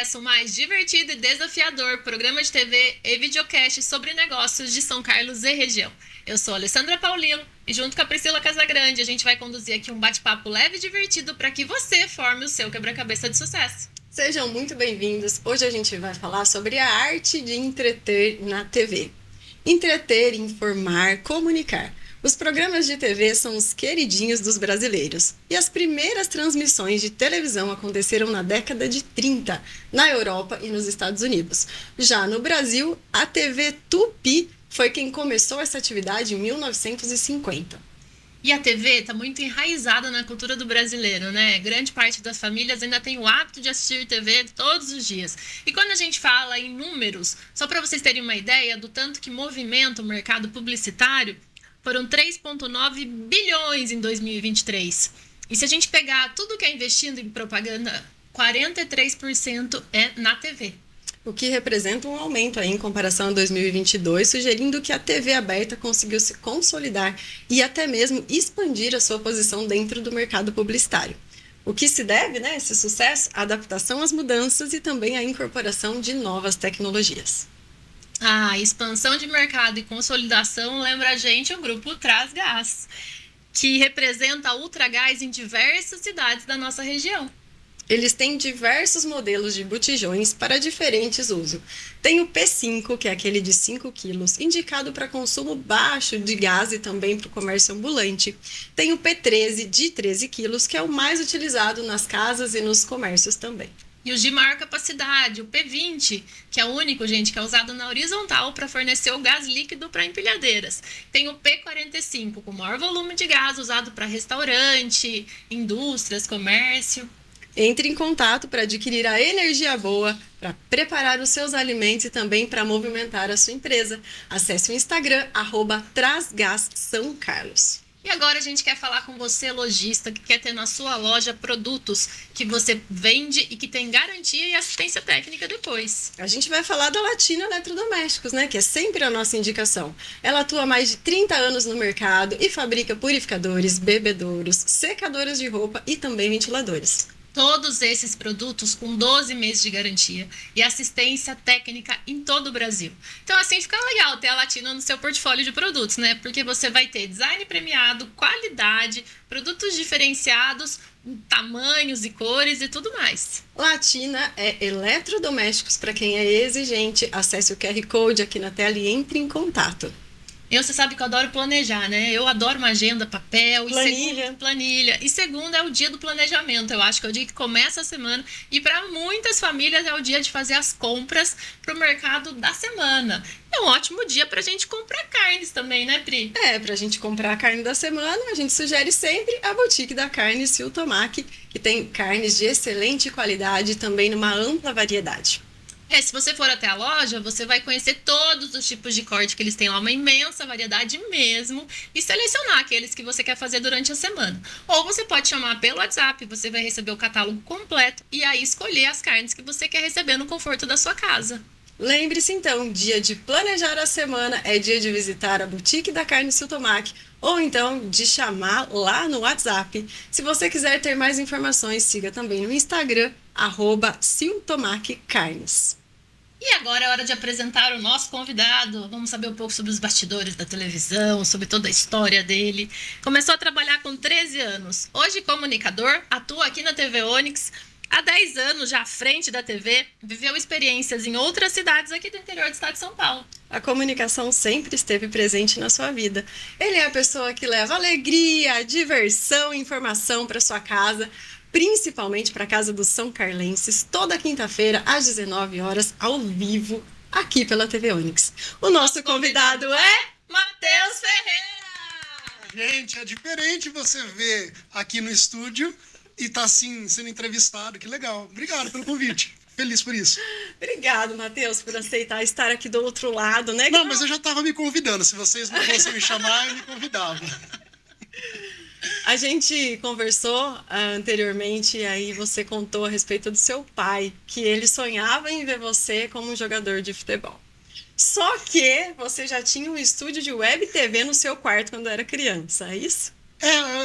Sucesso, o mais divertido e desafiador programa de TV e videocast sobre negócios de São Carlos e região. Eu sou a Alessandra Paulino e junto com a Priscila Casagrande a gente vai conduzir aqui um bate-papo leve e divertido para que você forme o seu quebra-cabeça de sucesso. Sejam muito bem-vindos. Hoje a gente vai falar sobre a arte de entreter na TV. Entreter, informar, comunicar. Os programas de TV são os queridinhos dos brasileiros. E as primeiras transmissões de televisão aconteceram na década de 30, na Europa e nos Estados Unidos. Já no Brasil, a TV Tupi foi quem começou essa atividade em 1950. E a TV está muito enraizada na cultura do brasileiro, né? Grande parte das famílias ainda tem o hábito de assistir TV todos os dias. E quando a gente fala em números, só para vocês terem uma ideia do tanto que movimenta o mercado publicitário, foram 3,9 bilhões em 2023. E se a gente pegar tudo que é investido em propaganda, 43% é na TV. O que representa um aumento aí em comparação a 2022, sugerindo que a TV aberta conseguiu se consolidar e até mesmo expandir a sua posição dentro do mercado publicitário. O que se deve, né, esse sucesso? A adaptação às mudanças e também a incorporação de novas tecnologias. A expansão de mercado e consolidação lembra a gente o grupo Trasgás, que representa a Ultragás em diversas cidades da nossa região. Eles têm diversos modelos de botijões para diferentes usos. Tem o P5, que é aquele de 5 quilos, indicado para consumo baixo de gás e também para o comércio ambulante. Tem o P13, de 13 quilos, que é o mais utilizado nas casas e nos comércios também. E os de maior capacidade, o P20, que é o único, gente, que é usado na horizontal para fornecer o gás líquido para empilhadeiras. Tem o P45, com maior volume de gás, usado para restaurante, indústrias, comércio. Entre em contato para adquirir a energia boa, para preparar os seus alimentos e também para movimentar a sua empresa. Acesse o Instagram, @trasgassãocarlos. E agora a gente quer falar com você, lojista, que quer ter na sua loja produtos que você vende e que tem garantia e assistência técnica depois. A gente vai falar da Latina Eletrodomésticos, né? Que é sempre a nossa indicação. Ela atua há mais de 30 anos no mercado e fabrica purificadores, bebedouros, secadoras de roupa e também ventiladores. Todos esses produtos com 12 meses de garantia e assistência técnica em todo o Brasil. Então, assim, fica legal ter a Latina no seu portfólio de produtos, né? Porque você vai ter design premiado, qualidade, produtos diferenciados, tamanhos e cores e tudo mais. Latina é eletrodomésticos para quem é exigente. Acesse o QR Code aqui na tela e entre em contato. Você sabe que eu adoro planejar, né? Eu adoro uma agenda, papel, planilha. E segundo é o dia do planejamento. Eu acho que é o dia que começa a semana. E para muitas famílias é o dia de fazer as compras para o mercado da semana. É um ótimo dia para a gente comprar carnes também, né, Pri? Para a gente comprar a carne da semana, a gente sugere sempre a Boutique da Carne Sil Tomac, que tem carnes de excelente qualidade e também numa ampla variedade. Se você for até a loja, você vai conhecer todos os tipos de corte que eles têm lá, uma imensa variedade mesmo, e selecionar aqueles que você quer fazer durante a semana. Ou você pode chamar pelo WhatsApp, você vai receber o catálogo completo e aí escolher as carnes que você quer receber no conforto da sua casa. Lembre-se então, dia de planejar a semana é dia de visitar a Boutique da Carne Sil Tomac ou então de chamar lá no WhatsApp. Se você quiser ter mais informações, siga também no Instagram, @siltomaccarnes. E agora é hora de apresentar o nosso convidado. Vamos saber um pouco sobre os bastidores da televisão, sobre toda a história dele. Começou a trabalhar com 13 anos. Hoje comunicador, atua aqui na TV Onix. Há 10 anos já à frente da TV, viveu experiências em outras cidades aqui do interior do estado de São Paulo. A comunicação sempre esteve presente na sua vida. Ele é a pessoa que leva alegria, diversão e informação para sua casa, principalmente para a casa dos São Carlenses, toda quinta-feira, às 19 horas, ao vivo, aqui pela TV Onix. O nosso convidado é Matheus Ferreira! Gente, é diferente você ver aqui no estúdio e tá assim, sendo entrevistado. Que legal. Obrigado pelo convite. Feliz por isso. Obrigado, Matheus, por aceitar estar aqui do outro lado, né? Não, mas eu já estava me convidando. Se vocês não fossem me chamar, eu me convidava. A gente conversou anteriormente e aí você contou a respeito do seu pai, que ele sonhava em ver você como um jogador de futebol. Só que você já tinha um estúdio de web TV no seu quarto quando era criança, é isso?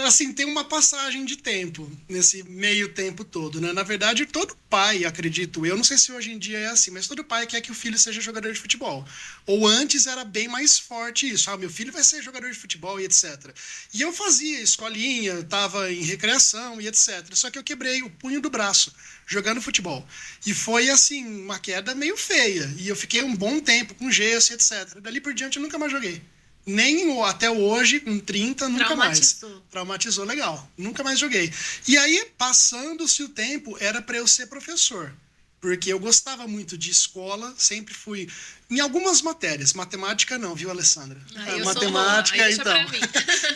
Assim, tem uma passagem de tempo nesse meio tempo todo, né? Na verdade, todo pai, acredito eu, não sei se hoje em dia é assim, mas todo pai quer que o filho seja jogador de futebol. Ou antes era bem mais forte isso, meu filho vai ser jogador de futebol e etc. E eu fazia escolinha, tava em recreação e etc. Só que eu quebrei o punho do braço jogando futebol. E foi, assim, uma queda meio feia. E eu fiquei um bom tempo com gesso e etc. Dali por diante eu nunca mais joguei. Nem até hoje, com 30, nunca mais. Traumatizou legal. Nunca mais joguei. E aí, passando-se o tempo, era para eu ser professor. Porque eu gostava muito de escola, sempre fui... Em algumas matérias, matemática não, viu, Alessandra? Matemática, então.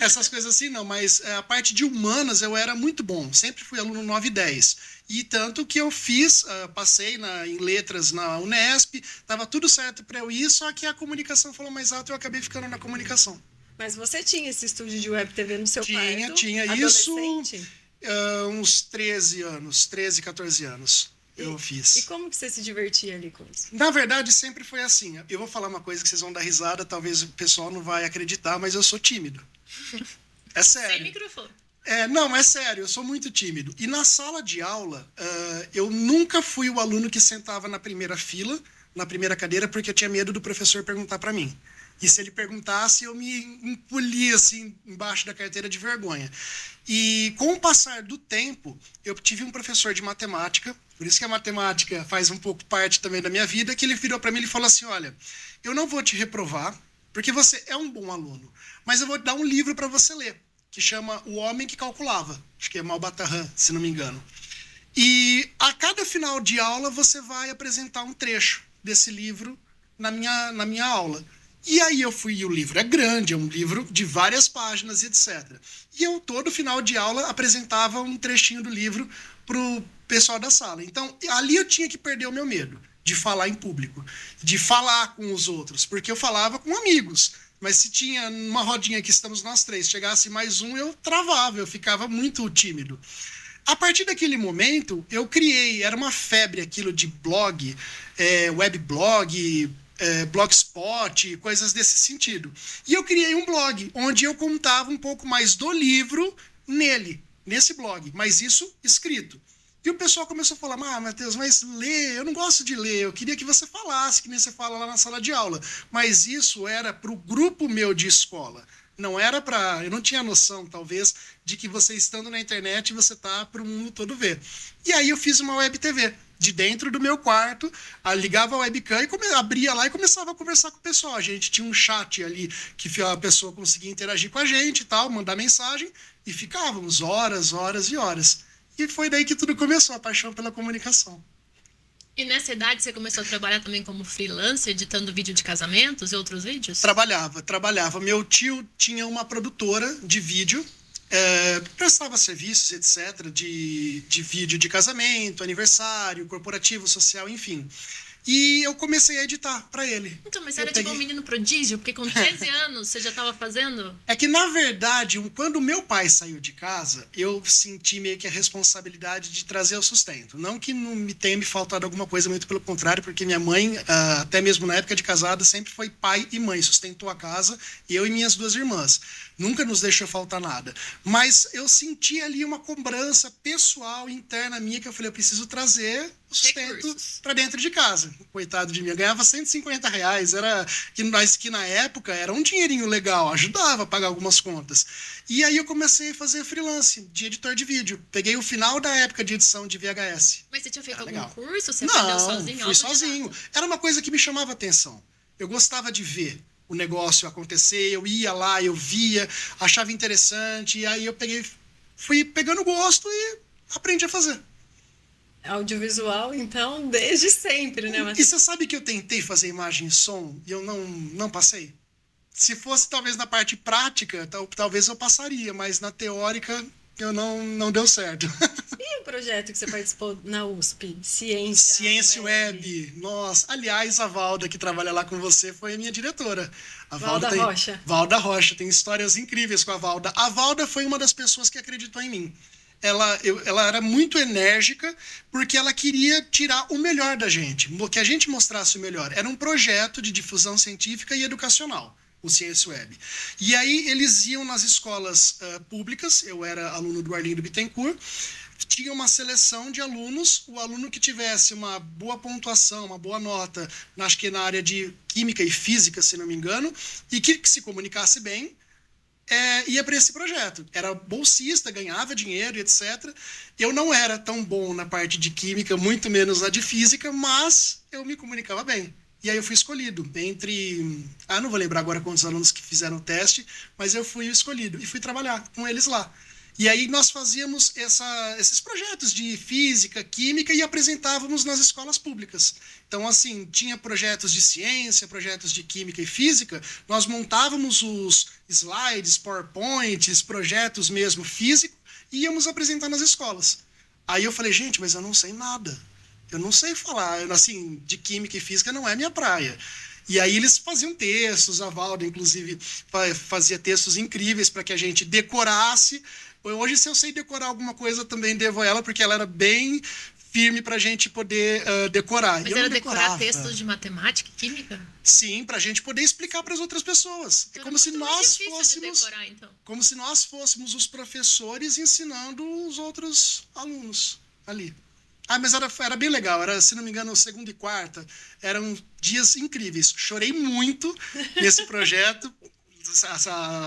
Essas coisas assim não, mas a parte de humanas eu era muito bom. Sempre fui aluno 9 e 10. E tanto que eu fiz, passei em letras na Unesp, estava tudo certo para eu ir, só que a comunicação falou mais alto e eu acabei ficando na comunicação. Mas você tinha esse estúdio de web TV no seu quarto? Tinha. Isso uns 13 anos, 13, 14 anos. Eu fiz. E como que você se divertia ali com isso? Na verdade, sempre foi assim. Eu vou falar uma coisa que vocês vão dar risada, talvez o pessoal não vai acreditar, mas eu sou tímido. É sério. Sem microfone. Não, é sério, eu sou muito tímido. E na sala de aula, eu nunca fui o aluno que sentava na primeira fila, na primeira cadeira, porque eu tinha medo do professor perguntar para mim. E se ele perguntasse, eu me encolhia assim embaixo da carteira de vergonha. E com o passar do tempo, eu tive um professor de matemática, por isso que a matemática faz um pouco parte também da minha vida, que ele virou para mim e falou assim, olha, eu não vou te reprovar, porque você é um bom aluno, mas eu vou te dar um livro para você ler, que chama O Homem que Calculava, acho que é Malbatarran, se não me engano. E a cada final de aula você vai apresentar um trecho desse livro na minha aula. E aí o livro é grande, é um livro de várias páginas, etc. E eu, todo final de aula, apresentava um trechinho do livro pro pessoal da sala. Então, ali eu tinha que perder o meu medo de falar em público, de falar com os outros, porque eu falava com amigos. Mas se tinha uma rodinha que estamos nós três, chegasse mais um, eu travava, eu ficava muito tímido. A partir daquele momento, eu criei, era uma febre aquilo de blog, webblog, blogspot, coisas desse sentido. E eu criei um blog, onde eu contava um pouco mais do livro nesse blog, mas isso escrito. E o pessoal começou a falar, Matheus, mas ler, eu não gosto de ler, eu queria que você falasse, que nem você fala lá na sala de aula. Mas isso era para o grupo meu de escola. Não era para... Eu não tinha noção, talvez, de que você estando na internet, você tá para o mundo todo ver. E aí eu fiz uma web TV de dentro do meu quarto, ligava a webcam e abria lá e começava a conversar com o pessoal. A gente tinha um chat ali que a pessoa conseguia interagir com a gente e tal, mandar mensagem, e ficávamos horas, horas e horas. E foi daí que tudo começou, a paixão pela comunicação. E nessa idade você começou a trabalhar também como freelancer, editando vídeo de casamentos e outros vídeos? Trabalhava. Meu tio tinha uma produtora de vídeo, prestava serviços, etc., de vídeo de casamento, aniversário, corporativo, social, enfim. E eu comecei a editar para ele. Então, mas você era tipo um menino prodígio? Porque com 13 anos você já estava fazendo? É que, na verdade, quando meu pai saiu de casa, eu senti meio que a responsabilidade de trazer o sustento. Não que não me tenha me faltado alguma coisa, muito pelo contrário, porque minha mãe, até mesmo na época de casada, sempre foi pai e mãe, sustentou a casa, eu e minhas 2 irmãs. Nunca nos deixou faltar nada. Mas eu senti ali uma cobrança pessoal, interna minha, que eu falei, eu preciso trazer o sustento para dentro de casa. Coitado de mim, eu ganhava R$150, que na época era um dinheirinho legal, ajudava a pagar algumas contas. E aí eu comecei a fazer freelance de editor de vídeo. Peguei o final da época de edição de VHS. Mas você tinha feito algum curso? Você aprendeu sozinho? Não, fui sozinho. Era uma coisa que me chamava atenção. Eu gostava de ver o negócio acontecer, eu ia lá, eu via, achava interessante, e aí eu fui pegando gosto e aprendi a fazer. Audiovisual, então, desde sempre, né, Matheus? E você sabe que eu tentei fazer imagem e som e eu não passei? Se fosse talvez na parte prática, talvez eu passaria, mas na teórica eu não deu certo. E o projeto que você participou na USP? Ciência Web. Nossa, aliás, a Valda, que trabalha lá com você, foi a minha diretora. Rocha. Valda Rocha, tem histórias incríveis com a Valda. A Valda foi uma das pessoas que acreditou em mim. Ela era muito enérgica porque ela queria tirar o melhor da gente, que a gente mostrasse o melhor. Era um projeto de difusão científica e educacional. o Ciência Web. E aí eles iam nas escolas públicas, eu era aluno do Arlindo Bittencourt, tinha uma seleção de alunos, o aluno que tivesse uma boa pontuação, uma boa nota, acho que na área de química e física, se não me engano, e que se comunicasse bem, ia para esse projeto. Era bolsista, ganhava dinheiro, etc. Eu não era tão bom na parte de química, muito menos na de física, mas eu me comunicava bem. E aí eu fui escolhido entre... não vou lembrar agora quantos alunos que fizeram o teste, mas eu fui escolhido e fui trabalhar com eles lá. E aí nós fazíamos esses projetos de física, química e apresentávamos nas escolas públicas. Então, assim, tinha projetos de ciência, projetos de química e física, nós montávamos os slides, PowerPoints, projetos mesmo físicos e íamos apresentar nas escolas. Aí eu falei, gente, mas eu não sei nada. Eu não sei falar, assim, de química e física não é minha praia. E aí eles faziam textos, a Valda, inclusive, fazia textos incríveis para que a gente decorasse. Hoje, se eu sei decorar alguma coisa, também devo a ela, porque ela era bem firme para a gente poder decorar. Mas era decorar textos de matemática e química? Sim, para a gente poder explicar para as outras pessoas. É como se nós fôssemos, decorar, então. como se nós fôssemos os professores ensinando os outros alunos ali. Mas era bem legal, era, se não me engano, segunda e quarta, eram dias incríveis. Chorei muito nesse projeto,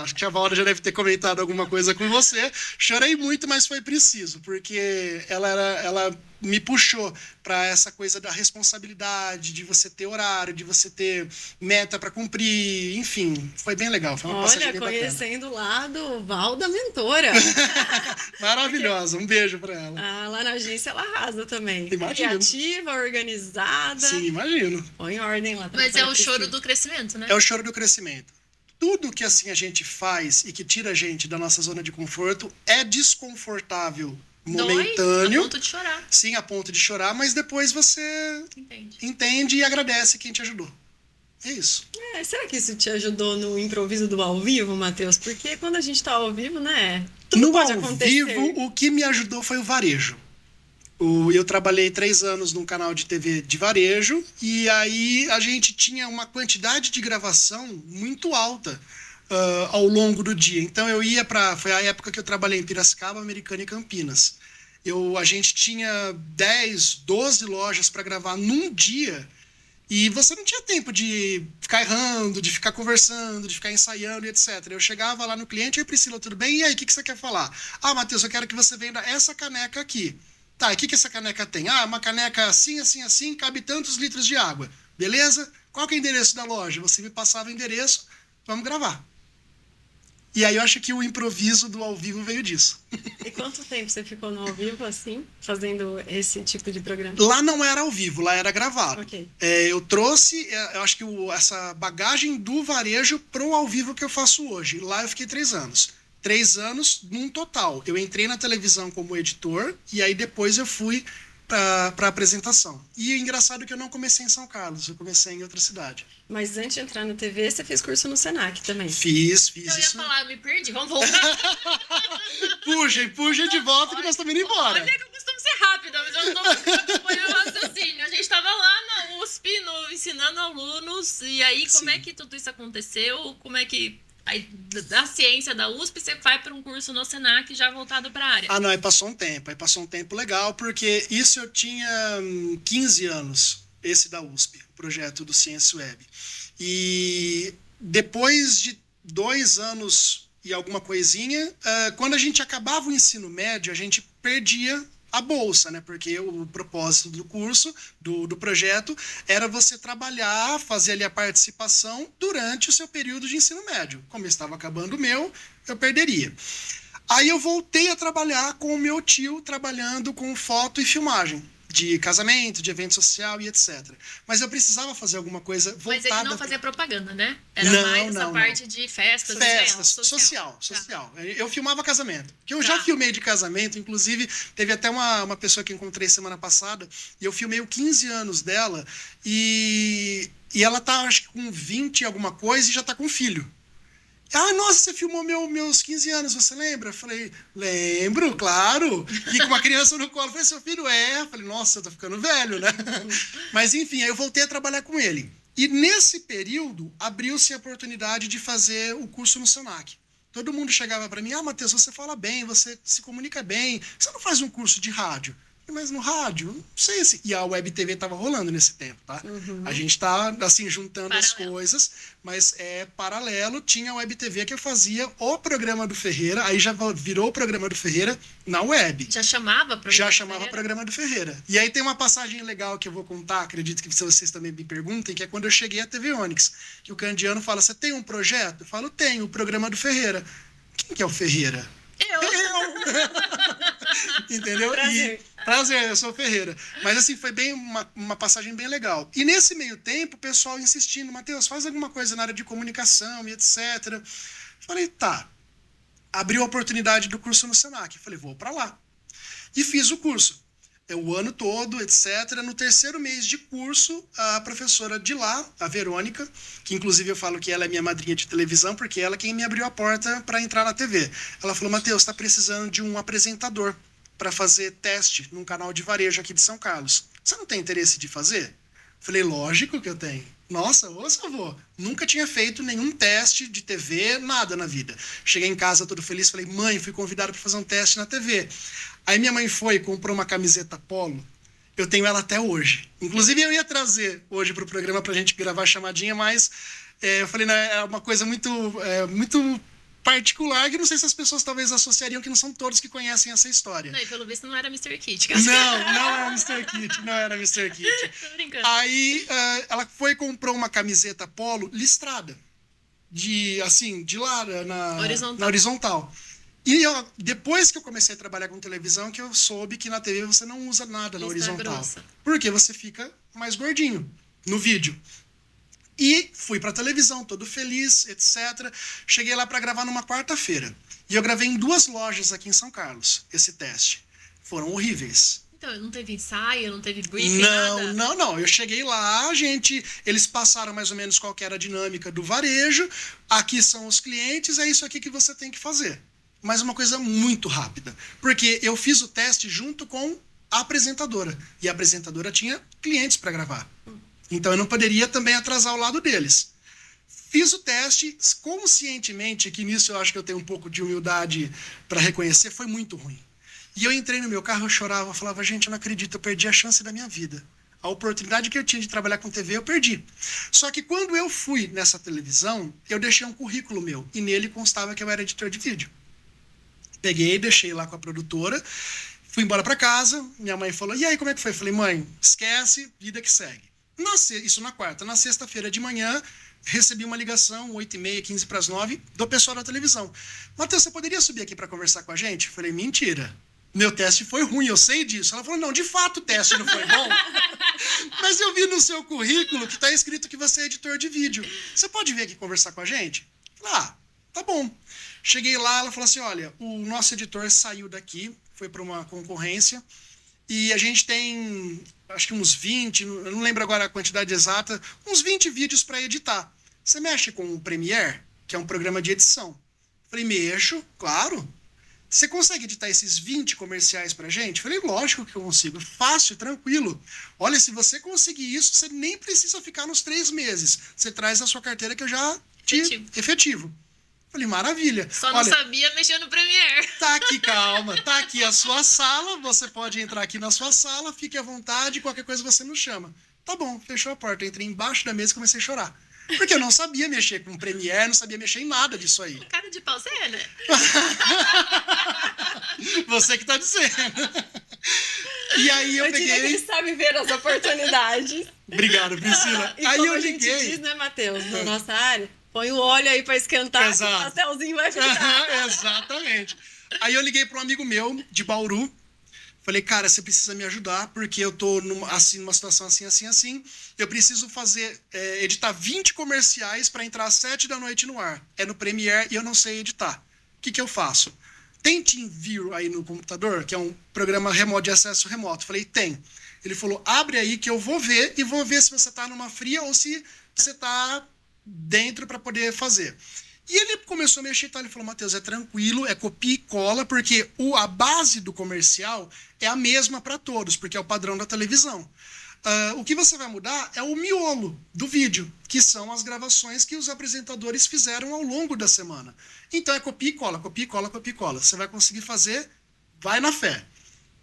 acho que a Valda já deve ter comentado alguma coisa com você. Chorei muito, mas foi preciso, porque ela me puxou para essa coisa da responsabilidade, de você ter horário, de você ter meta para cumprir, enfim, foi bem legal. Foi uma passagem bem bacana. Conhecendo lá do Valda Mentora. Maravilhosa, um beijo para ela. Lá na agência ela arrasa também. Imagino. Criativa, organizada. Sim, imagino. Põe ordem lá. Mas é o choro do crescimento, né? É o choro do crescimento. Tudo que assim a gente faz e que tira a gente da nossa zona de conforto é desconfortável, momentâneo. Dói, a ponto de chorar. Sim, a ponto de chorar, mas depois você entende e agradece quem te ajudou. É isso. Será que isso te ajudou no improviso do ao vivo, Matheus? Porque quando a gente tá ao vivo, né? Tudo pode acontecer. No ao vivo, o que me ajudou foi o varejo. Eu trabalhei 3 anos num canal de TV de varejo e aí a gente tinha uma quantidade de gravação muito alta ao longo do dia. Então eu ia foi a época que eu trabalhei em Piracicaba, Americana e Campinas. A gente tinha 10, 12 lojas para gravar num dia e você não tinha tempo de ficar errando, de ficar conversando, de ficar ensaiando e etc. Eu chegava lá no cliente, Priscila, tudo bem? E aí, o que você quer falar? Matheus, eu quero que você venda essa caneca aqui. Tá, e o que essa caneca tem? Uma caneca assim, assim, assim, cabe tantos litros de água. Beleza? Qual que é o endereço da loja? Você me passava o endereço, vamos gravar. E aí eu acho que o improviso do ao vivo veio disso. E quanto tempo você ficou no ao vivo, assim, fazendo esse tipo de programa? Lá não era ao vivo, lá era gravado. Okay. Eu trouxe, eu acho que essa bagagem do varejo pro ao vivo que eu faço hoje. Lá eu fiquei 3 anos. 3 anos num total. Eu entrei na televisão como editor e aí depois eu fui para apresentação. E é engraçado que eu não comecei em São Carlos, eu comecei em outra cidade. Mas antes de entrar na TV, você fez curso no Senac também? Fiz eu ia isso. falar, me perdi, vamos voltar. Puxa de volta que nós estamos indo embora. Olha que eu costumo ser rápida, mas eu não tô acompanhando o raciocínio. A gente tava lá na USP, ensinando alunos, e aí como é que tudo isso aconteceu? Como é que... Aí, da ciência da USP, você vai para um curso no Senac já voltado para a área. Não, aí passou um tempo legal, porque isso eu tinha 15 anos, esse da USP, o projeto do Ciência Web. E depois de 2 anos e alguma coisinha, quando a gente acabava o ensino médio, a gente perdia a bolsa, né? Porque o propósito do curso, do projeto, era você trabalhar, fazer ali a participação durante o seu período de ensino médio. Como estava acabando o meu, eu perderia. Aí eu voltei a trabalhar com o meu tio, trabalhando com foto e filmagem de casamento, de evento social e etc. Mas eu precisava fazer alguma coisa voltada... Mas ele não fazia propaganda, né? Era mais essa parte de festas. Social. Tá. Eu filmava casamento. Que eu já filmei de casamento, inclusive teve até uma pessoa que encontrei semana passada, e eu filmei os 15 anos dela, e ela tá, acho que com 20 e alguma coisa, e já tá com filho. Nossa, você filmou meus 15 anos, você lembra? Eu falei, lembro, claro. E com uma criança no colo, eu falei, seu filho é? Eu falei, nossa, eu tô ficando velho, né? Mas enfim, aí eu voltei a trabalhar com ele. E nesse período, abriu-se a oportunidade de fazer o curso no Senac. Todo mundo chegava para mim, Matheus, você fala bem, você se comunica bem, você não faz um curso de rádio? Mas no rádio, não sei se... E a Web TV estava rolando nesse tempo, tá? A gente tá, assim, juntando as coisas, mas paralelo, tinha a Web TV que eu fazia o programa do Ferreira, aí já virou o programa do Ferreira na web. Já chamava programa do Ferreira. E aí tem uma passagem legal que eu vou contar, acredito que vocês também me perguntem, que é quando eu cheguei à TV Onix, que o Candiano fala, você tem um projeto? Eu falo, tenho, o programa do Ferreira. Quem que é o Ferreira? Eu! Entendeu? Prazer, eu sou o Ferreira. Mas assim, foi bem uma passagem bem legal. E nesse meio tempo, o pessoal insistindo, Matheus, faz alguma coisa na área de comunicação e etc. Falei, tá. Abriu a oportunidade do curso no Senac. Falei, vou para lá. E fiz o curso. O ano todo, etc. No terceiro mês de curso, a professora de lá, a Verônica, que inclusive eu falo que ela é minha madrinha de televisão, porque ela é quem me abriu a porta para entrar na TV. Ela falou, Matheus, está precisando de um apresentador para fazer teste num canal de varejo aqui de São Carlos. Você não tem interesse de fazer? Falei, lógico que eu tenho. Nossa, ouça, avô. Nunca tinha feito nenhum teste de TV, nada na vida. Cheguei em casa todo feliz, falei, mãe, fui convidado para fazer um teste na TV. Aí minha mãe foi e comprou uma camiseta polo. Eu tenho ela até hoje. Inclusive, eu ia trazer hoje para o programa para a gente gravar a chamadinha, mas eu falei, né, é uma coisa muito particular, que não sei se as pessoas talvez associariam, que não são todos que conhecem essa história. Não, e pelo visto não era Mr. Kit. Não era Mr. Kit. Tô brincando. Aí ela foi e comprou uma camiseta polo listrada. De lá na horizontal. E depois que eu comecei a trabalhar com televisão, que eu soube que na TV você não usa nada na horizontal. Porque você fica mais gordinho no vídeo. E fui pra televisão, todo feliz, etc. Cheguei lá para gravar numa quarta-feira. E eu gravei em 2 lojas aqui em São Carlos, esse teste. Foram horríveis. Então, não teve ensaio, não teve briefing, nada? Não. Eu cheguei lá, eles passaram mais ou menos qual que era a dinâmica do varejo. Aqui são os clientes, é isso aqui que você tem que fazer. Mas uma coisa muito rápida. Porque eu fiz o teste junto com a apresentadora. E a apresentadora tinha clientes para gravar. Então eu não poderia também atrasar o lado deles. Fiz o teste conscientemente, que nisso eu acho que eu tenho um pouco de humildade para reconhecer, foi muito ruim. E eu entrei no meu carro, eu chorava, falava, gente, eu não acredito, eu perdi a chance da minha vida. A oportunidade que eu tinha de trabalhar com TV, eu perdi. Só que quando eu fui nessa televisão, eu deixei um currículo meu, e nele constava que eu era editor de vídeo. Peguei, deixei lá com a produtora, fui embora para casa, minha mãe falou, e aí, como é que foi? Eu falei, mãe, esquece, vida que segue. Isso na quarta. Na sexta-feira de manhã, recebi uma ligação, 8h30, 8:45, do pessoal da televisão. Matheus, você poderia subir aqui para conversar com a gente? Eu falei, mentira. Meu teste foi ruim, eu sei disso. Ela falou, não, de fato o teste não foi bom. Mas eu vi no seu currículo que está escrito que você é editor de vídeo. Você pode vir aqui conversar com a gente? Eu falei, tá bom. Cheguei lá, ela falou assim, olha, o nosso editor saiu daqui, foi para uma concorrência, e a gente tem, acho que uns 20, eu não lembro agora a quantidade exata, uns 20 vídeos para editar. Você mexe com o Premiere, que é um programa de edição? Eu falei, mexo, claro. Você consegue editar esses 20 comerciais pra gente? Eu falei, lógico que eu consigo. Fácil, tranquilo. Olha, se você conseguir isso, você nem precisa ficar nos 3 meses. Você traz na sua carteira que eu já te efetivo. Falei, maravilha. Só não sabia mexer no Premiere. Tá aqui, calma. Tá aqui a sua sala. Você pode entrar aqui na sua sala. Fique à vontade. Qualquer coisa você nos chama. Tá bom, fechou a porta. Eu entrei embaixo da mesa e comecei a chorar. Porque eu não sabia mexer com Premiere, não sabia mexer em nada disso aí. Cara de pau, você é, né? Você que tá dizendo. E aí eu peguei... Ele sabe ver as oportunidades. Obrigado, Priscila. E aí como eu a gente liguei. diz, né, Matheus? Na nossa área, põe o óleo aí pra esquentar, que o pastelzinho vai ficar. Exatamente. Aí eu liguei para um amigo meu, de Bauru. Falei, cara, você precisa me ajudar, porque eu tô numa situação assim. Eu preciso editar 20 comerciais para entrar às 7 da noite no ar. É no Premiere e eu não sei editar. O que eu faço? Tem TeamViewer aí no computador, que é um programa remoto de acesso remoto. Falei, tem. Ele falou, abre aí que eu vou ver e vou ver se você tá numa fria ou se você tá dentro para poder fazer. E ele começou a mexer, tá? Ele falou, Matheus, é tranquilo, é copia e cola, porque a base do comercial é a mesma para todos, porque é o padrão da televisão. O que você vai mudar é o miolo do vídeo, que são as gravações que os apresentadores fizeram ao longo da semana. Então é copia e cola, copia e cola, copia e cola. Você vai conseguir fazer, vai na fé.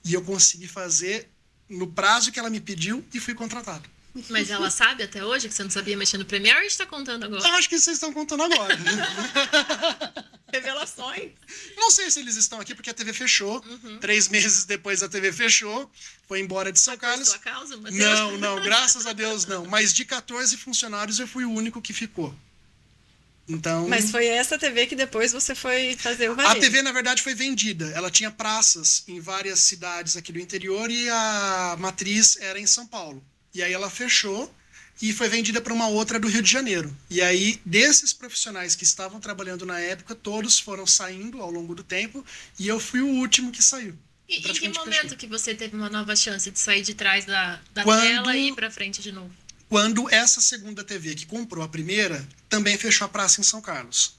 E eu consegui fazer no prazo que ela me pediu e fui contratado. Mas ela sabe até hoje que você não sabia mexer no Premiere ou a gente tá contando agora? Eu acho que vocês estão contando agora. Revelações. Não sei se eles estão aqui porque a TV fechou. 3 meses depois a TV fechou. Foi embora de São Carlos. Sua causa, Matheus? Não, graças a Deus não. Mas de 14 funcionários eu fui o único que ficou. Então, Mas foi essa TV que depois você foi fazer o a varejo. TV, na verdade, foi vendida. Ela tinha praças em várias cidades aqui do interior e a matriz era em São Paulo. E aí ela fechou e foi vendida para uma outra do Rio de Janeiro. E aí, desses profissionais que estavam trabalhando na época, todos foram saindo ao longo do tempo e eu fui o último que saiu. E em que Praticamente momento fechou. que você teve uma nova chance de sair de trás da Quando- tela e ir pra frente de novo? Quando essa segunda TV que comprou a primeira também fechou a praça em São Carlos.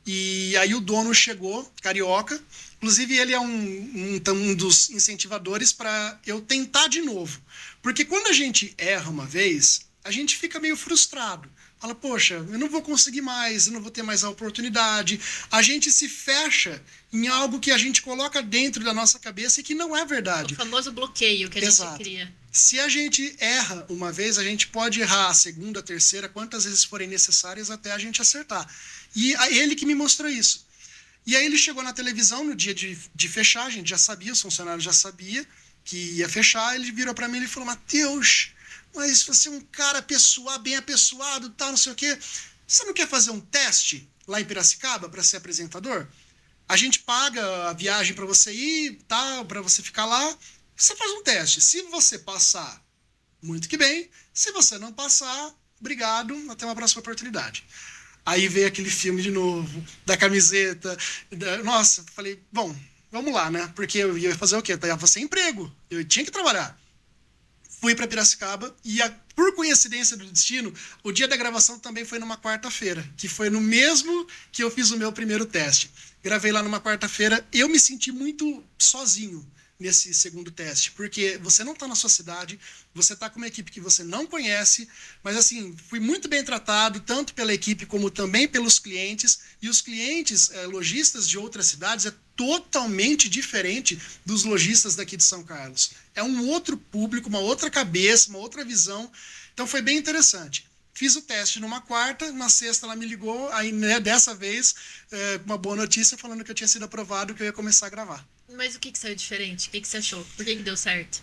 E aí o dono chegou, carioca, inclusive ele é um dos incentivadores para eu tentar de novo. Porque quando a gente erra uma vez, a gente fica meio frustrado. Fala, poxa, eu não vou conseguir mais, eu não vou ter mais a oportunidade. A gente se fecha em algo que a gente coloca dentro da nossa cabeça e que não é verdade. O famoso bloqueio que a gente Exato. cria. Se a gente erra uma vez, a gente pode errar a segunda, a terceira, quantas vezes forem necessárias até a gente acertar. E ele que me mostrou isso. E aí ele chegou na televisão no dia de fechar, a gente já sabia, os funcionários já sabiam que ia fechar, ele virou para mim e falou, Matheus, mas você é um cara bem apessoado, tal, não sei o quê. Você não quer fazer um teste lá em Piracicaba para ser apresentador? A gente paga a viagem para você ir, tal, para você ficar lá. Você faz um teste. Se você passar, muito que bem. Se você não passar, obrigado, até uma próxima oportunidade. Aí veio aquele filme de novo, da camiseta. Nossa, falei, bom, vamos lá, né? Porque eu ia fazer o quê? Eu ia sem emprego. Eu tinha que trabalhar. Fui para Piracicaba e, por coincidência do destino, o dia da gravação também foi numa quarta-feira, que foi no mesmo que eu fiz o meu primeiro teste. Gravei lá numa quarta-feira, eu me senti muito sozinho nesse segundo teste, porque você não está na sua cidade, você está com uma equipe que você não conhece, mas assim, fui muito bem tratado, tanto pela equipe como também pelos clientes, e os clientes, lojistas de outras cidades, é totalmente diferente dos lojistas daqui de São Carlos. É um outro público, uma outra cabeça, uma outra visão, então foi bem interessante. Fiz o teste numa quarta, na sexta ela me ligou, aí né, dessa vez, uma boa notícia falando que eu tinha sido aprovado, que eu ia começar a gravar. Mas o que saiu diferente? O que você achou? Por que deu certo?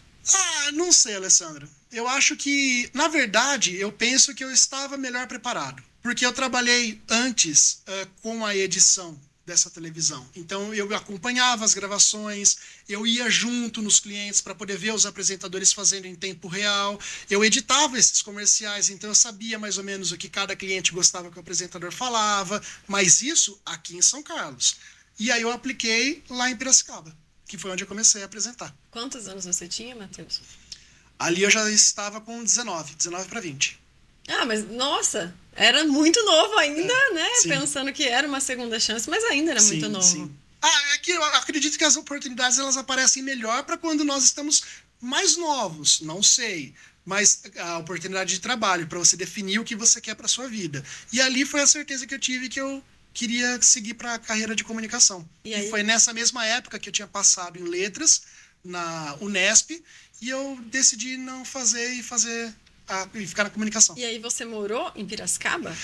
Não sei, Alessandra. Eu acho que, na verdade, eu penso que eu estava melhor preparado. Porque eu trabalhei antes com a edição dessa televisão. Então, eu acompanhava as gravações, eu ia junto nos clientes para poder ver os apresentadores fazendo em tempo real. Eu editava esses comerciais, então eu sabia mais ou menos o que cada cliente gostava que o apresentador falava. Mas isso aqui em São Carlos. E aí eu apliquei lá em Piracicaba, que foi onde eu comecei a apresentar. Quantos anos você tinha, Matheus? Ali eu já estava com 19 para 20. Ah, mas nossa, era muito novo ainda, né? sim. Pensando que era uma segunda chance, mas ainda era muito novo. Sim. É que eu acredito que as oportunidades elas aparecem melhor para quando nós estamos mais novos, não sei. Mas a oportunidade de trabalho, para você definir o que você quer para sua vida. E ali foi a certeza que eu tive que eu queria seguir para a carreira de comunicação. E foi nessa mesma época que eu tinha passado em letras na Unesp e eu decidi não fazer e ficar na comunicação. E aí você morou em Piracicaba?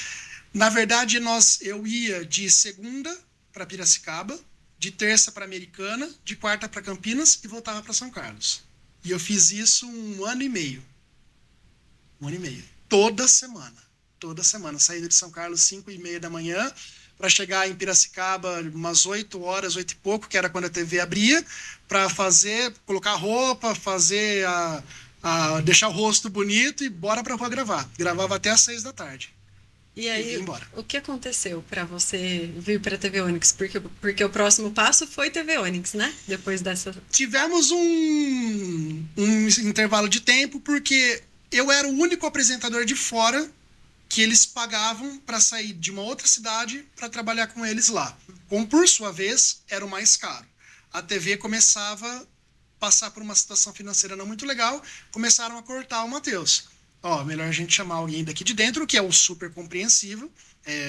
Na verdade, eu ia de segunda para Piracicaba, de terça para Americana, de quarta para Campinas e voltava para São Carlos. E eu fiz isso 1 ano e meio. 1 ano e meio. Toda semana. Saindo de São Carlos 5h30 da manhã, para chegar em Piracicaba umas 8 horas, 8 e pouco, que era quando a TV abria, para colocar roupa, deixar o rosto bonito e bora para rua gravar. Gravava até às 6 da tarde. E aí, ia embora. o que aconteceu para você vir para a TV Onix? Porque o próximo passo foi TV Onix, né? Depois dessa... Tivemos um intervalo de tempo, porque eu era o único apresentador de fora que eles pagavam para sair de uma outra cidade para trabalhar com eles lá. Como, por sua vez, era o mais caro. A TV começava passar por uma situação financeira não muito legal, começaram a cortar o Matheus. Melhor a gente chamar alguém daqui de dentro, que é o super compreensível.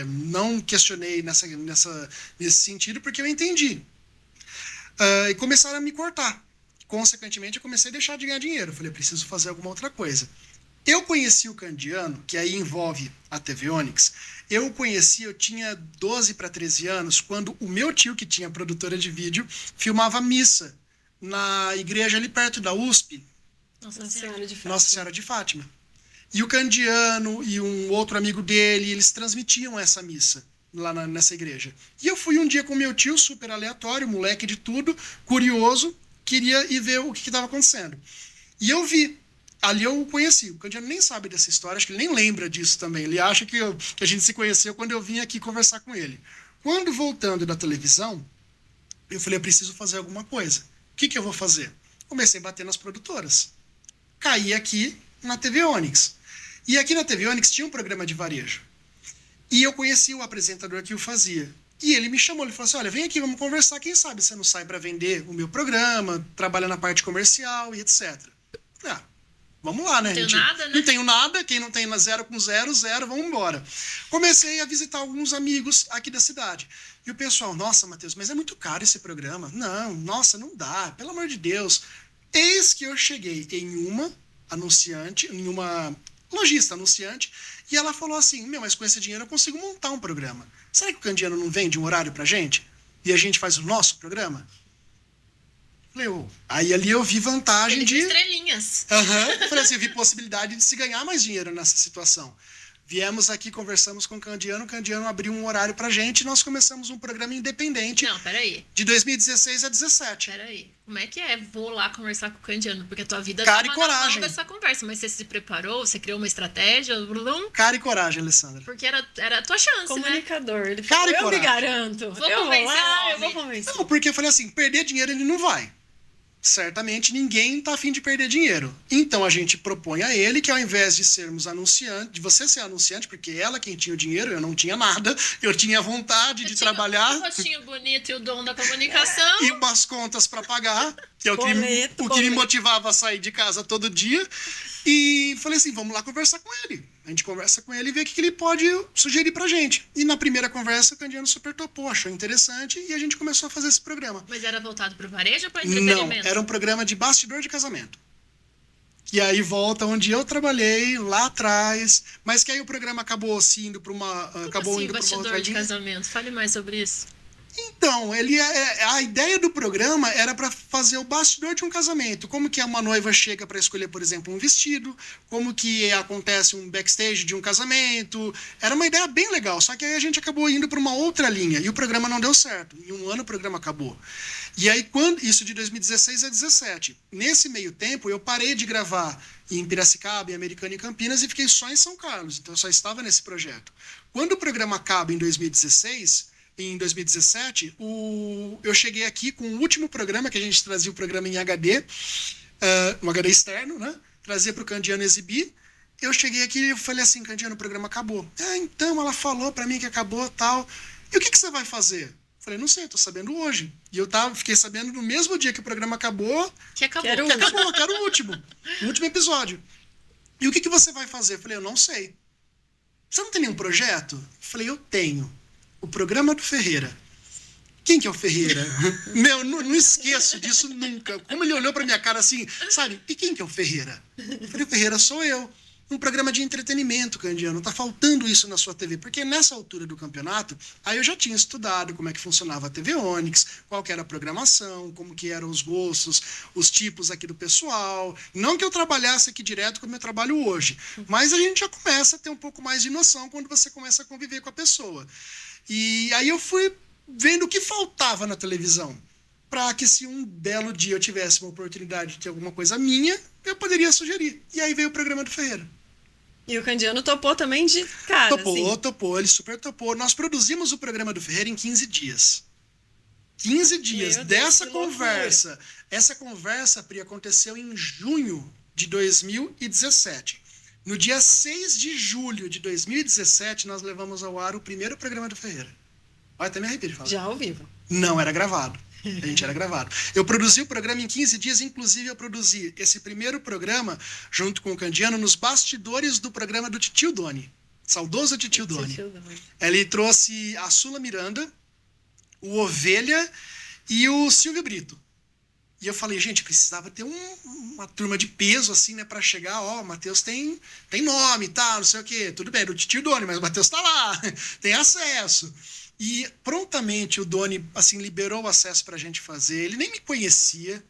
Não questionei nesse sentido, porque eu entendi. E começaram a me cortar. Consequentemente, eu comecei a deixar de ganhar dinheiro. Eu falei, preciso fazer alguma outra coisa. Eu conheci o Candiano, que aí envolve a TV Onix. Eu tinha 12 para 13 anos, quando o meu tio, que tinha produtora de vídeo, filmava missa na igreja ali perto da USP. Nossa Senhora de Fátima. E o Candiano e um outro amigo dele, eles transmitiam essa missa lá nessa igreja. E eu fui um dia com meu tio, super aleatório, moleque de tudo, curioso, queria ir ver o que estava acontecendo. E eu vi. Ali eu o conheci. O Candiano nem sabe dessa história, acho que ele nem lembra disso também. Ele acha que a gente se conheceu quando eu vim aqui conversar com ele. Quando voltando da televisão, eu falei, eu preciso fazer alguma coisa. O que eu vou fazer? Comecei a bater nas produtoras. Caí aqui na TV Onix. E aqui na TV Onix tinha um programa de varejo. E eu conheci o apresentador que o fazia. E ele me chamou, ele falou assim, olha, vem aqui, vamos conversar, quem sabe você não sai para vender o meu programa, trabalha na parte comercial e etc. Vamos lá, né? Não tenho nada, quem não tem 0 com 0, 0, vamos embora. Comecei a visitar alguns amigos aqui da cidade. E o pessoal, nossa, Matheus, mas é muito caro esse programa. Não, nossa, não dá, pelo amor de Deus. Eis que eu cheguei em uma lojista anunciante, e ela falou assim, mas com esse dinheiro eu consigo montar um programa. Será que o Candiano não vende um horário pra gente? E a gente faz o nosso programa? Aí ali eu vi vantagem de estrelinhas. Falei assim, eu vi possibilidade de se ganhar mais dinheiro nessa situação. Viemos aqui, conversamos com o Candiano abriu um horário pra gente e nós começamos um programa independente. Não, peraí. De 2016 a 2017. Peraí. Como é que é? Vou lá conversar com o Candiano, porque a tua vida cara e coragem dessa conversa, mas você se preparou, você criou uma estratégia, Cara e coragem, Alessandra. Porque era a tua chance, comunicador, né? Ele falou, eu me garanto. Eu vou convencer. Não, porque eu falei assim, perder dinheiro ele não vai. Certamente ninguém está a fim de perder dinheiro. Então a gente propõe a ele que ao invés de sermos anunciantes, de você ser anunciante, porque ela quem tinha o dinheiro, eu não tinha nada, eu tinha vontade de trabalhar. Um rostinho bonito e o dom da comunicação. E umas contas para pagar, que é o que me motivava a sair de casa todo dia. E falei assim, vamos lá conversar com ele. A gente conversa com ele e vê o que ele pode sugerir pra gente. E na primeira conversa, o Candiano super topou, achou interessante e a gente começou a fazer esse programa. Mas era voltado pro varejo ou para entretenimento? Não, era um programa de bastidor de casamento. E aí volta onde eu trabalhei, lá atrás, mas que aí o programa acabou se indo para uma... acabou indo para uma outra linha. Bastidor de casamento, fale mais sobre isso. Então, a ideia do programa era para fazer o bastidor de um casamento. Como que uma noiva chega para escolher, por exemplo, um vestido, como que acontece um backstage de um casamento. Era uma ideia bem legal, só que aí a gente acabou indo para uma outra linha e o programa não deu certo. Em um ano o programa acabou. E aí, isso de 2016 a 2017. Nesse meio tempo, eu parei de gravar em Piracicaba, em Americana e Campinas e fiquei só em São Carlos. Então, eu só estava nesse projeto. Quando o programa acaba em 2016... Em 2017, eu cheguei aqui com o último programa, que a gente trazia o programa em HD, um HD externo, né? Trazia para o Candiano exibir. Eu cheguei aqui e falei assim, Candiano, o programa acabou. Então, ela falou para mim que acabou tal. E o que você vai fazer? Falei, não sei, tô sabendo hoje. E eu fiquei sabendo no mesmo dia que o programa acabou. Que acabou, que era o último episódio. E o que você vai fazer? Falei, eu não sei. Você não tem nenhum projeto? Falei, eu tenho. O programa do Ferreira. Quem que é o Ferreira? Não esqueço disso nunca. Como ele olhou pra minha cara assim, sabe? E quem que é o Ferreira? Eu falei, o Ferreira sou eu. Um programa de entretenimento, Candiano. Tá faltando isso na sua TV. Porque nessa altura do campeonato, aí eu já tinha estudado como é que funcionava a TV Onix, qual que era a programação, como que eram os gostos, os tipos aqui do pessoal. Não que eu trabalhasse aqui direto como eu trabalho hoje. Mas a gente já começa a ter um pouco mais de noção quando você começa a conviver com a pessoa. E aí eu fui vendo o que faltava na televisão, para que se um belo dia eu tivesse uma oportunidade de ter alguma coisa minha, eu poderia sugerir. E aí veio o programa do Ferreira. E o Candiano topou também de cara, Topou, ele super topou. Nós produzimos o programa do Ferreira em 15 dias. 15 dias dessa conversa. Loucura. Essa conversa, Pri, aconteceu em junho de 2017. No dia 6 de julho de 2017, nós levamos ao ar o primeiro programa do Ferreira. Olha, até me arrepio de falar. Já ao vivo. Não, era gravado. A gente era gravado. Eu produzi o programa em 15 dias, inclusive eu produzi esse primeiro programa, junto com o Candiano, nos bastidores do programa do Titio Doni. Saudoso Titio Doni. Ele trouxe a Sula Miranda, o Ovelha e o Silvio Brito. E eu falei, gente, precisava ter uma turma de peso, assim, né, pra chegar, ó, o Matheus tem nome e tal, não sei o quê. Tudo bem, do Titio Doni, mas o Matheus tá lá, tem acesso. E prontamente o Doni, assim, liberou o acesso pra gente fazer. Ele nem me conhecia,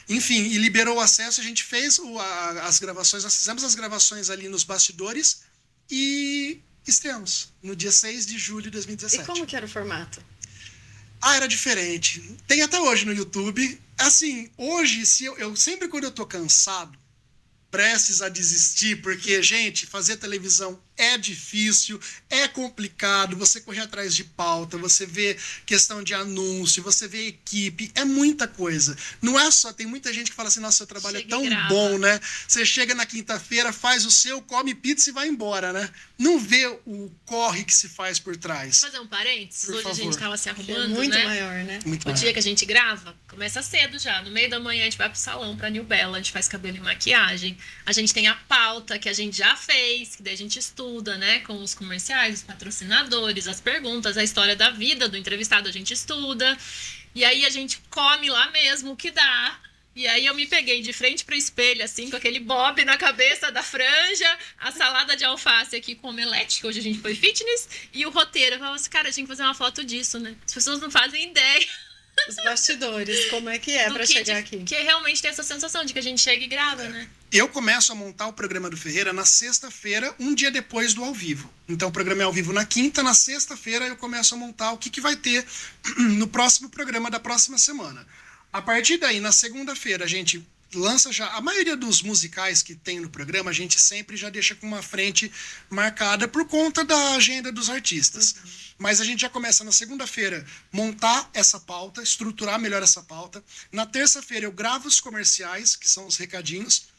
enfim, e liberou o acesso, a gente fez as gravações, nós fizemos as gravações ali nos bastidores e estreamos no dia 6 de julho de 2017. E como que era o formato? Era diferente. Tem até hoje no YouTube. Assim, hoje, se eu sempre quando eu tô cansado, prestes a desistir, porque, gente, fazer televisão é difícil, é complicado, você correr atrás de pauta, você vê questão de anúncio, você vê equipe, é muita coisa. Não é só, tem muita gente que fala assim, nossa, seu trabalho é tão bom, né? Você chega na quinta-feira, faz o seu, come pizza e vai embora, né? Não vê o corre que se faz por trás. Vou fazer um parênteses, hoje a gente tava se arrumando, é muito né? maior, né? Muito O maior. dia que a gente grava, começa cedo já. No meio da manhã a gente vai pro salão, pra New Bella, a gente faz cabelo e maquiagem. A gente tem a pauta que a gente já fez, que daí a gente estuda, né? Com os comerciais, os patrocinadores, as perguntas, a história da vida do entrevistado, a gente estuda. E aí a gente come lá mesmo o que dá. E aí eu me peguei de frente pro espelho, assim, com aquele bob na cabeça da franja, a salada de alface aqui com omelete, que hoje a gente foi fitness, e o roteiro. Eu falava assim, cara, a gente tem que fazer uma foto disso, né? As pessoas não fazem ideia. Os bastidores, como é que é pra chegar aqui? Que realmente tem essa sensação de que a gente chega e grava, né? Eu começo a montar o programa do Ferreira na sexta-feira, um dia depois do ao vivo. Então o programa é ao vivo na quinta, na sexta-feira eu começo a montar o que vai ter no próximo programa da próxima semana. A partir daí, na segunda-feira, a gente lança já... A maioria dos musicais que tem no programa, a gente sempre já deixa com uma frente marcada por conta da agenda dos artistas. Mas a gente já começa na segunda-feira montar essa pauta, estruturar melhor essa pauta. Na terça-feira eu gravo os comerciais, que são os recadinhos.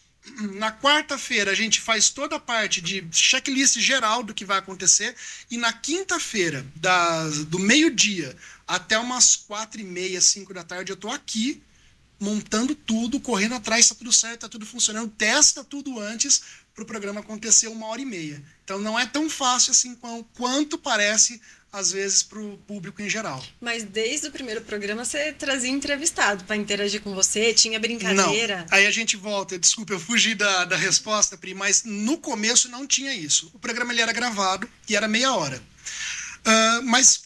Na quarta-feira a gente faz toda a parte de checklist geral do que vai acontecer. E na quinta-feira, do meio-dia até umas 4h30, 5 da tarde, eu tô aqui montando tudo, correndo atrás, tá tudo certo, tá tudo funcionando, testa tudo antes para o programa acontecer 1h30. Então não é tão fácil assim quanto parece, às vezes, para o público em geral. Mas desde o primeiro programa você trazia entrevistado para interagir com você, tinha brincadeira? Não, aí a gente volta, desculpa, eu fugi da resposta, Pri, mas no começo não tinha isso. O programa ele era gravado e era meia hora. Mas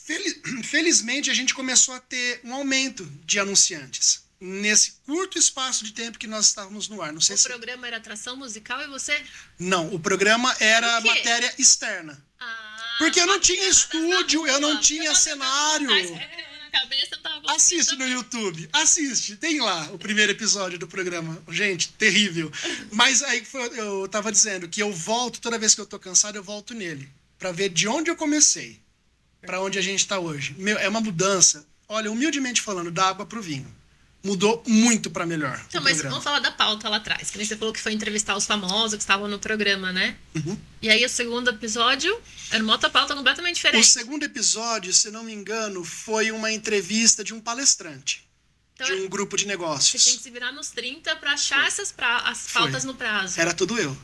felizmente a gente começou a ter um aumento de anunciantes nesse curto espaço de tempo que nós estávamos no ar. Não sei o programa era atração musical e você? Não, o programa era matéria externa. Porque eu não tinha estúdio, eu não tinha cenário. Assiste no YouTube, assiste, tem lá o primeiro episódio do programa. Gente, terrível. Mas aí eu tava dizendo que eu volto, toda vez que eu tô cansado, eu volto nele, pra ver de onde eu comecei, pra onde a gente tá hoje. É uma mudança, olha, humildemente falando, da água pro vinho. Mudou muito pra melhor. Então, mas vamos falar da pauta lá atrás. Que nem você falou que foi entrevistar os famosos que estavam no programa, né? Uhum. E aí o segundo episódio era uma outra pauta completamente diferente. O segundo episódio, se não me engano, foi uma entrevista de um palestrante. Então, de um grupo de negócios. Você tem que se virar nos 30 pra achar as pautas no prazo. Era tudo eu.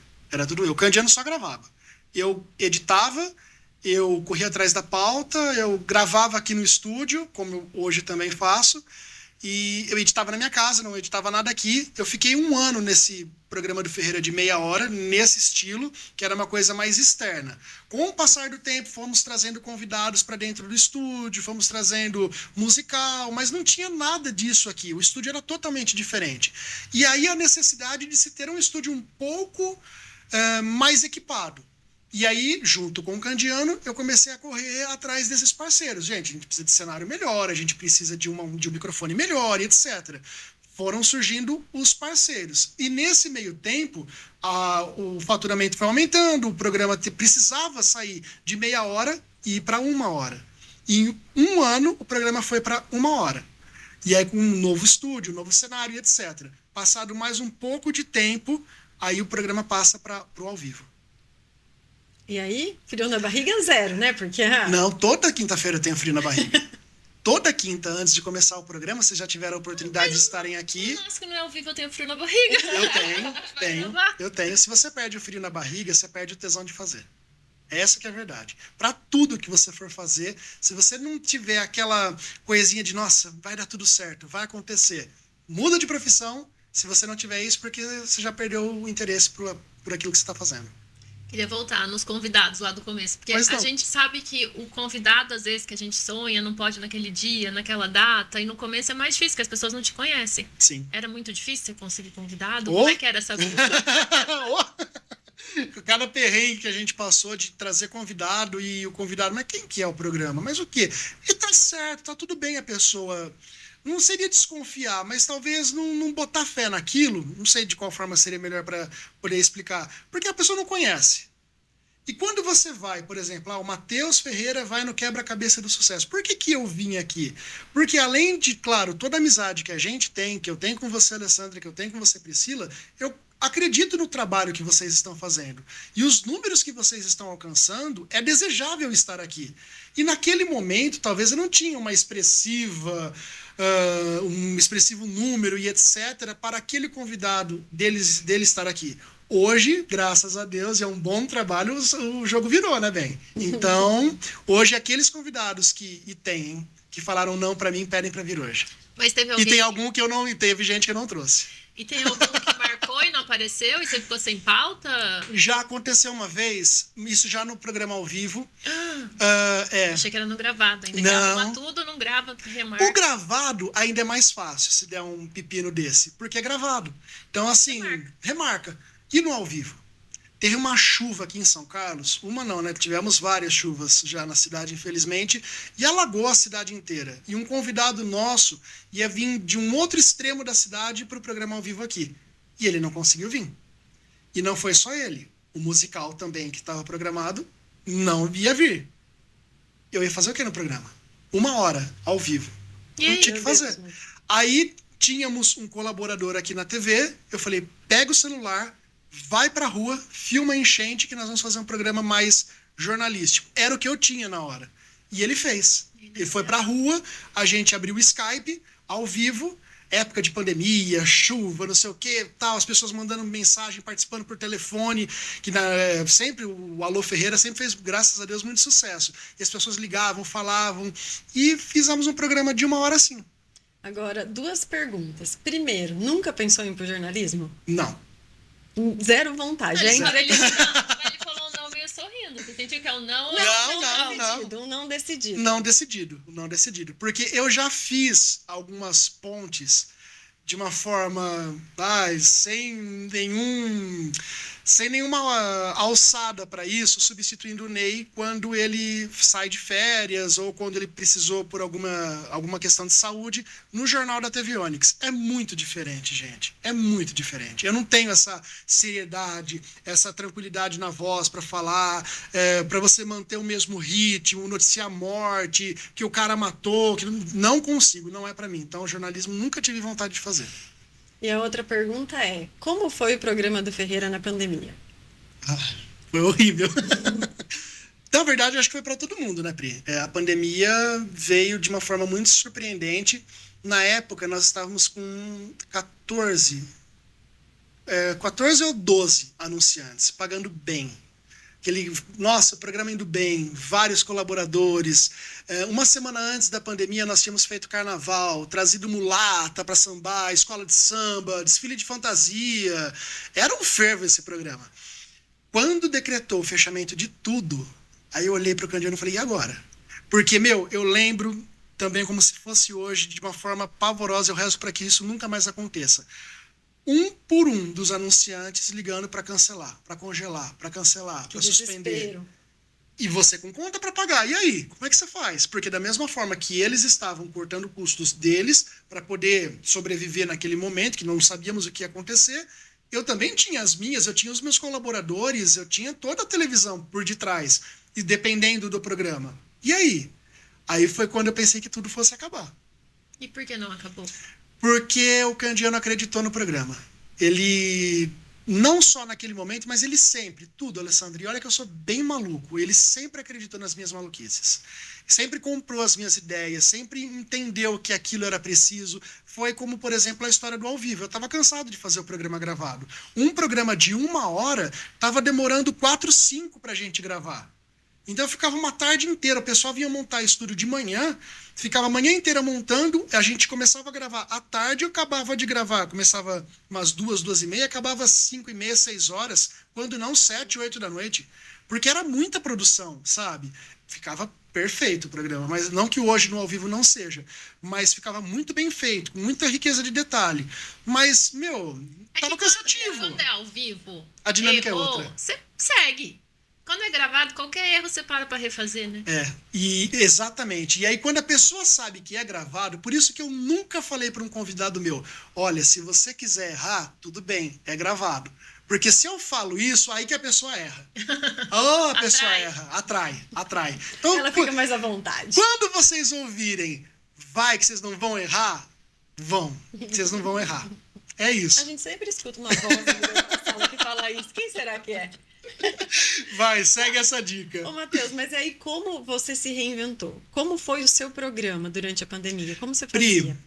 O Candiano só gravava. Eu editava, eu corria atrás da pauta, eu gravava aqui no estúdio, como eu hoje também faço. E eu editava na minha casa, não editava nada aqui. Eu fiquei 1 ano nesse programa do Ferreira de meia hora, nesse estilo, que era uma coisa mais externa. Com o passar do tempo, fomos trazendo convidados para dentro do estúdio, fomos trazendo musical, mas não tinha nada disso aqui. O estúdio era totalmente diferente. E aí a necessidade de se ter um estúdio um pouco mais equipado. E aí, junto com o Candiano, eu comecei a correr atrás desses parceiros. Gente, a gente precisa de cenário melhor, a gente precisa de um microfone melhor, etc. Foram surgindo os parceiros. E nesse meio tempo, o faturamento foi aumentando, o programa precisava sair de meia hora e ir para 1 hora. E em 1 ano, o programa foi para 1 hora. E aí, com um novo estúdio, um novo cenário, etc. Passado mais um pouco de tempo, aí o programa passa para o ao vivo. E aí, frio na barriga, zero, né? Porque... Não, toda quinta-feira eu tenho frio na barriga. toda quinta, antes de começar o programa, vocês já tiveram a oportunidade de estarem aqui. Nossa, que não é ao vivo, eu tenho frio na barriga. Eu tenho. Se você perde o frio na barriga, você perde o tesão de fazer. Essa que é a verdade. Para tudo que você for fazer, se você não tiver aquela coisinha de, nossa, vai dar tudo certo, vai acontecer, muda de profissão, se você não tiver isso, porque você já perdeu o interesse por aquilo que você está fazendo. Queria voltar nos convidados lá do começo, porque a gente sabe que o convidado, às vezes, que a gente sonha, não pode naquele dia, naquela data, e no começo é mais difícil, porque as pessoas não te conhecem. Sim. Era muito difícil você conseguir convidado? Como é que era essa luta? Cada perrengue que a gente passou de trazer convidado e o convidado, mas quem que é o programa? Mas o quê? E tá certo, tá tudo bem a pessoa. Não seria desconfiar, mas talvez não botar fé naquilo. Não sei de qual forma seria melhor para poder explicar. Porque a pessoa não conhece. E quando você vai, por exemplo, o Matheus Ferreira vai no Quebra-Cabeça do Sucesso. Por que eu vim aqui? Porque além de, claro, toda a amizade que a gente tem, que eu tenho com você, Alessandra, que eu tenho com você, Priscila, eu acredito no trabalho que vocês estão fazendo. E os números que vocês estão alcançando, é desejável estar aqui. E naquele momento, talvez eu não tinha um expressivo número e etc. para aquele convidado dele estar aqui. Hoje, graças a Deus, é um bom trabalho, o jogo virou, né, bem? Então, hoje, aqueles convidados que falaram não para mim, pedem para vir hoje. Mas teve alguém... E tem algum que eu não... Teve gente que eu não trouxe. E tem algum que marcou e não apareceu e você ficou sem pauta? Já aconteceu uma vez, isso já no programa ao vivo. Achei que era no gravado. Ainda grava tudo, não grava, remarca. O gravado ainda é mais fácil, se der um pepino desse, porque é gravado. Então, assim, remarca. E no ao vivo? Teve uma chuva aqui em São Carlos, uma não, né? Tivemos várias chuvas já na cidade, infelizmente, e alagou a cidade inteira. E um convidado nosso ia vir de um outro extremo da cidade para o programa ao vivo aqui. E ele não conseguiu vir. E não foi só ele. O musical também, que estava programado, não ia vir. Eu ia fazer o que no programa? 1 hora, ao vivo. Não tinha o que fazer. Aí tínhamos um colaborador aqui na TV, eu falei, pega o celular, vai pra rua, filma a enchente que nós vamos fazer um programa mais jornalístico. Era o que eu tinha na hora. E ele fez. Ele foi pra rua, a gente abriu o Skype, ao vivo, época de pandemia, chuva, não sei o que, tal, as pessoas mandando mensagem, participando por telefone, que sempre o Alô Ferreira sempre fez, graças a Deus, muito sucesso. E as pessoas ligavam, falavam, e fizemos um programa de 1 hora assim. Agora, 2 perguntas. Primeiro, nunca pensou em ir pro jornalismo? Não. Zero vontade. Ele falou não meio sorrindo. Você sentiu que é um não? Não. Não decidido. Não decidido. Porque eu já fiz algumas pontes de uma forma sem nenhuma alçada para isso, substituindo o Ney quando ele sai de férias ou quando ele precisou por alguma questão de saúde no Jornal da TV Onix. É muito diferente, gente. É muito diferente. Eu não tenho essa seriedade, essa tranquilidade na voz para falar, para você manter o mesmo ritmo, noticiar a morte, que o cara matou, que não consigo, não é para mim. Então, o jornalismo nunca tive vontade de fazer. E a outra pergunta é, como foi o programa do Ferreira na pandemia? Foi horrível. Na verdade, acho que foi para todo mundo, né, Pri? A pandemia veio de uma forma muito surpreendente. Na época, nós estávamos com 14 ou 12 anunciantes, pagando bem. Nossa, programa indo bem, vários colaboradores. Uma semana antes da pandemia, nós tínhamos feito carnaval, trazido mulata para sambar, escola de samba, desfile de fantasia. Era um fervo esse programa. Quando decretou o fechamento de tudo, aí eu olhei para o Candiano e falei, e agora? Porque, eu lembro também como se fosse hoje, de uma forma pavorosa, eu rezo para que isso nunca mais aconteça. 1 por 1 dos anunciantes ligando para cancelar, para congelar, para cancelar, para suspender. E você com conta para pagar. E aí? Como é que você faz? Porque da mesma forma que eles estavam cortando custos deles para poder sobreviver naquele momento, que não sabíamos o que ia acontecer, eu também tinha as minhas, eu tinha os meus colaboradores, eu tinha toda a televisão por detrás, e dependendo do programa. E aí? Aí foi quando eu pensei que tudo fosse acabar. E por que não acabou? Porque o Candiano acreditou no programa. Ele não só naquele momento, mas ele sempre, tudo, Alessandro, e olha que eu sou bem maluco, ele sempre acreditou nas minhas maluquices. Sempre comprou as minhas ideias, sempre entendeu que aquilo era preciso. Foi como, por exemplo, a história do ao vivo. Eu estava cansado de fazer o programa gravado. Um programa de 1 hora estava demorando 4, 5 para a gente gravar. Então eu ficava uma tarde inteira, o pessoal vinha montar estúdio de manhã, ficava a manhã inteira montando, a gente começava a gravar à tarde, eu acabava de gravar, começava umas 2, 2:30, acabava às 5:30, 6 horas, quando não 7, 8 da noite, porque era muita produção, sabe? Ficava perfeito o programa, mas não que hoje no ao vivo não seja, mas ficava muito bem feito, com muita riqueza de detalhe, mas, tava cansativo. Quando é ao vivo, A dinâmica é outra. Você segue. Quando é gravado, qualquer erro você para refazer, né? Exatamente. E aí, quando a pessoa sabe que é gravado, por isso que eu nunca falei para um convidado meu, olha, se você quiser errar, tudo bem, é gravado. Porque se eu falo isso, aí que a pessoa erra. A pessoa erra, atrai. Então, ela fica mais à vontade. Quando vocês ouvirem, vai que vocês não vão errar, vocês não vão errar. É isso. A gente sempre escuta uma voz na sala que fala isso. Quem será que é? Vai, segue essa dica. Ô, Matheus, mas aí como você se reinventou? Como foi o seu programa durante a pandemia? Como você fazia?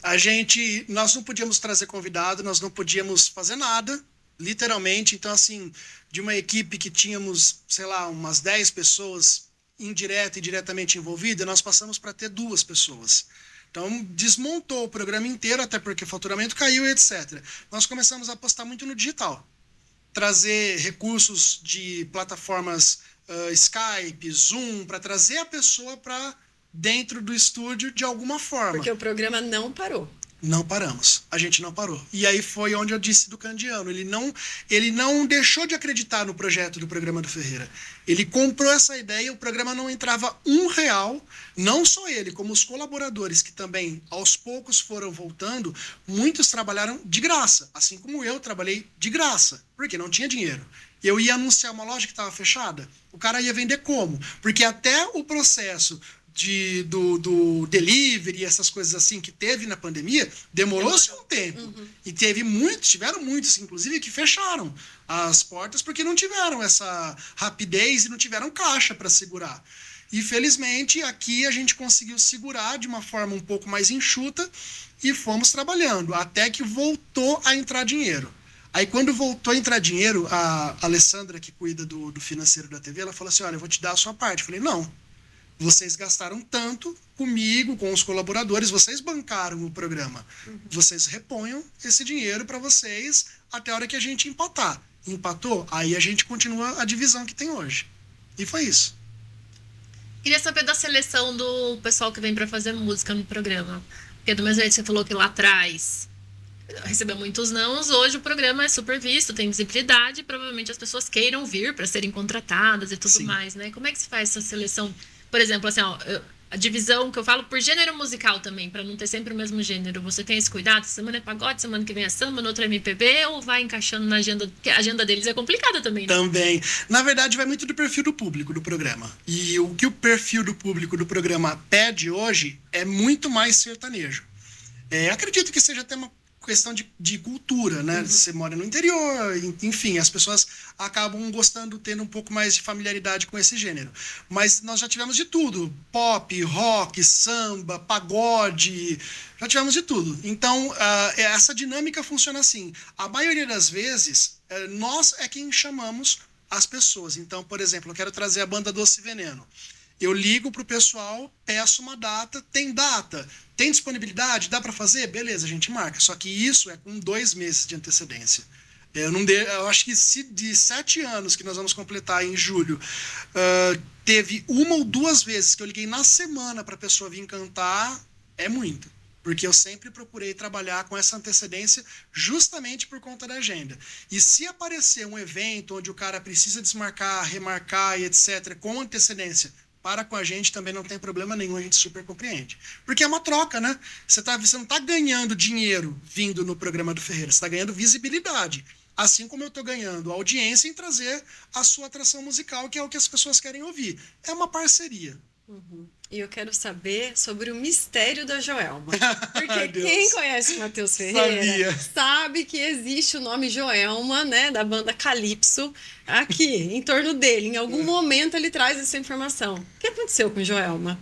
Pri, nós não podíamos trazer convidado, nós não podíamos fazer nada, literalmente. Então, assim, de uma equipe que tínhamos, sei lá, umas 10 pessoas indireta e diretamente envolvidas, nós passamos para ter 2 pessoas. Então, desmontou o programa inteiro, até porque o faturamento caiu e etc. Nós começamos a apostar muito no digital. Trazer recursos de plataformas Skype, Zoom, para trazer a pessoa para dentro do estúdio de alguma forma. Porque o programa não parou. Não paramos. A gente não parou. E aí foi onde eu disse do Candiano. Ele não deixou de acreditar no projeto do programa do Ferreira. Ele comprou essa ideia, o programa não entrava R$1. Não só ele, como os colaboradores que também aos poucos foram voltando, muitos trabalharam de graça. Assim como eu trabalhei de graça, porque não tinha dinheiro. Eu ia anunciar uma loja que estava fechada, o cara ia vender como? Porque até o processo do delivery, essas coisas assim que teve na pandemia, demorou-se um tempo. E tiveram muitos, inclusive, que fecharam as portas porque não tiveram essa rapidez e não tiveram caixa para segurar. E, felizmente, aqui a gente conseguiu segurar de uma forma um pouco mais enxuta e fomos trabalhando, até que voltou a entrar dinheiro. Aí, quando voltou a entrar dinheiro, a Alessandra, que cuida do financeiro da TV, ela falou assim, olha, eu vou te dar a sua parte. Eu falei, não. Vocês gastaram tanto comigo, com os colaboradores, vocês bancaram o programa. Vocês reponham esse dinheiro para vocês até a hora que a gente empatar. Empatou? Aí a gente continua a divisão que tem hoje. E foi isso. Queria saber da seleção do pessoal que vem para fazer música no programa. Porque do mesmo jeito que você falou que lá atrás recebeu muitos nãos, hoje o programa é super visto, tem visibilidade, e provavelmente as pessoas queiram vir para serem contratadas e tudo Sim. mais, né? Como é que se faz essa seleção? Por exemplo, assim, a divisão que eu falo por gênero musical também, para não ter sempre o mesmo gênero. Você tem esse cuidado? Semana é pagode, semana que vem é samba, no outro é MPB, ou vai encaixando na agenda? Porque a agenda deles é complicada também, né? Também. Na verdade, vai muito do perfil do público do programa. E o que o perfil do público do programa pede hoje é muito mais sertanejo. Acredito que seja até uma questão de cultura, né? Você mora no interior, enfim, as pessoas acabam gostando, tendo um pouco mais de familiaridade com esse gênero. Mas nós já tivemos de tudo, pop, rock, samba, pagode, já tivemos de tudo. Então, essa dinâmica funciona assim. A maioria das vezes, nós é quem chamamos as pessoas. Então, por exemplo, eu quero trazer a banda Doce Veneno. Eu ligo pro pessoal, peço uma data, tem data, tem disponibilidade, dá para fazer? Beleza, a gente marca. Só que isso é com 2 meses de antecedência. Eu acho que se de 7 anos que nós vamos completar em julho, teve 1 ou 2 vezes que eu liguei na semana para a pessoa vir cantar, é muito. Porque eu sempre procurei trabalhar com essa antecedência justamente por conta da agenda. E se aparecer um evento onde o cara precisa desmarcar, remarcar e etc., com antecedência, para com a gente também não tem problema nenhum, a gente super compreende. Porque é uma troca, né? Você não está ganhando dinheiro vindo no programa do Ferreira, você está ganhando visibilidade. Assim como eu estou ganhando audiência em trazer a sua atração musical, que é o que as pessoas querem ouvir. É uma parceria. E eu quero saber sobre o mistério da Joelma. Porque Ai, Deus. quem conhece o Matheus Ferreira Sabia. sabe que existe o nome Joelma, né, da banda Calypso, aqui, em torno dele. Em algum momento ele traz essa informação. O que aconteceu com Joelma?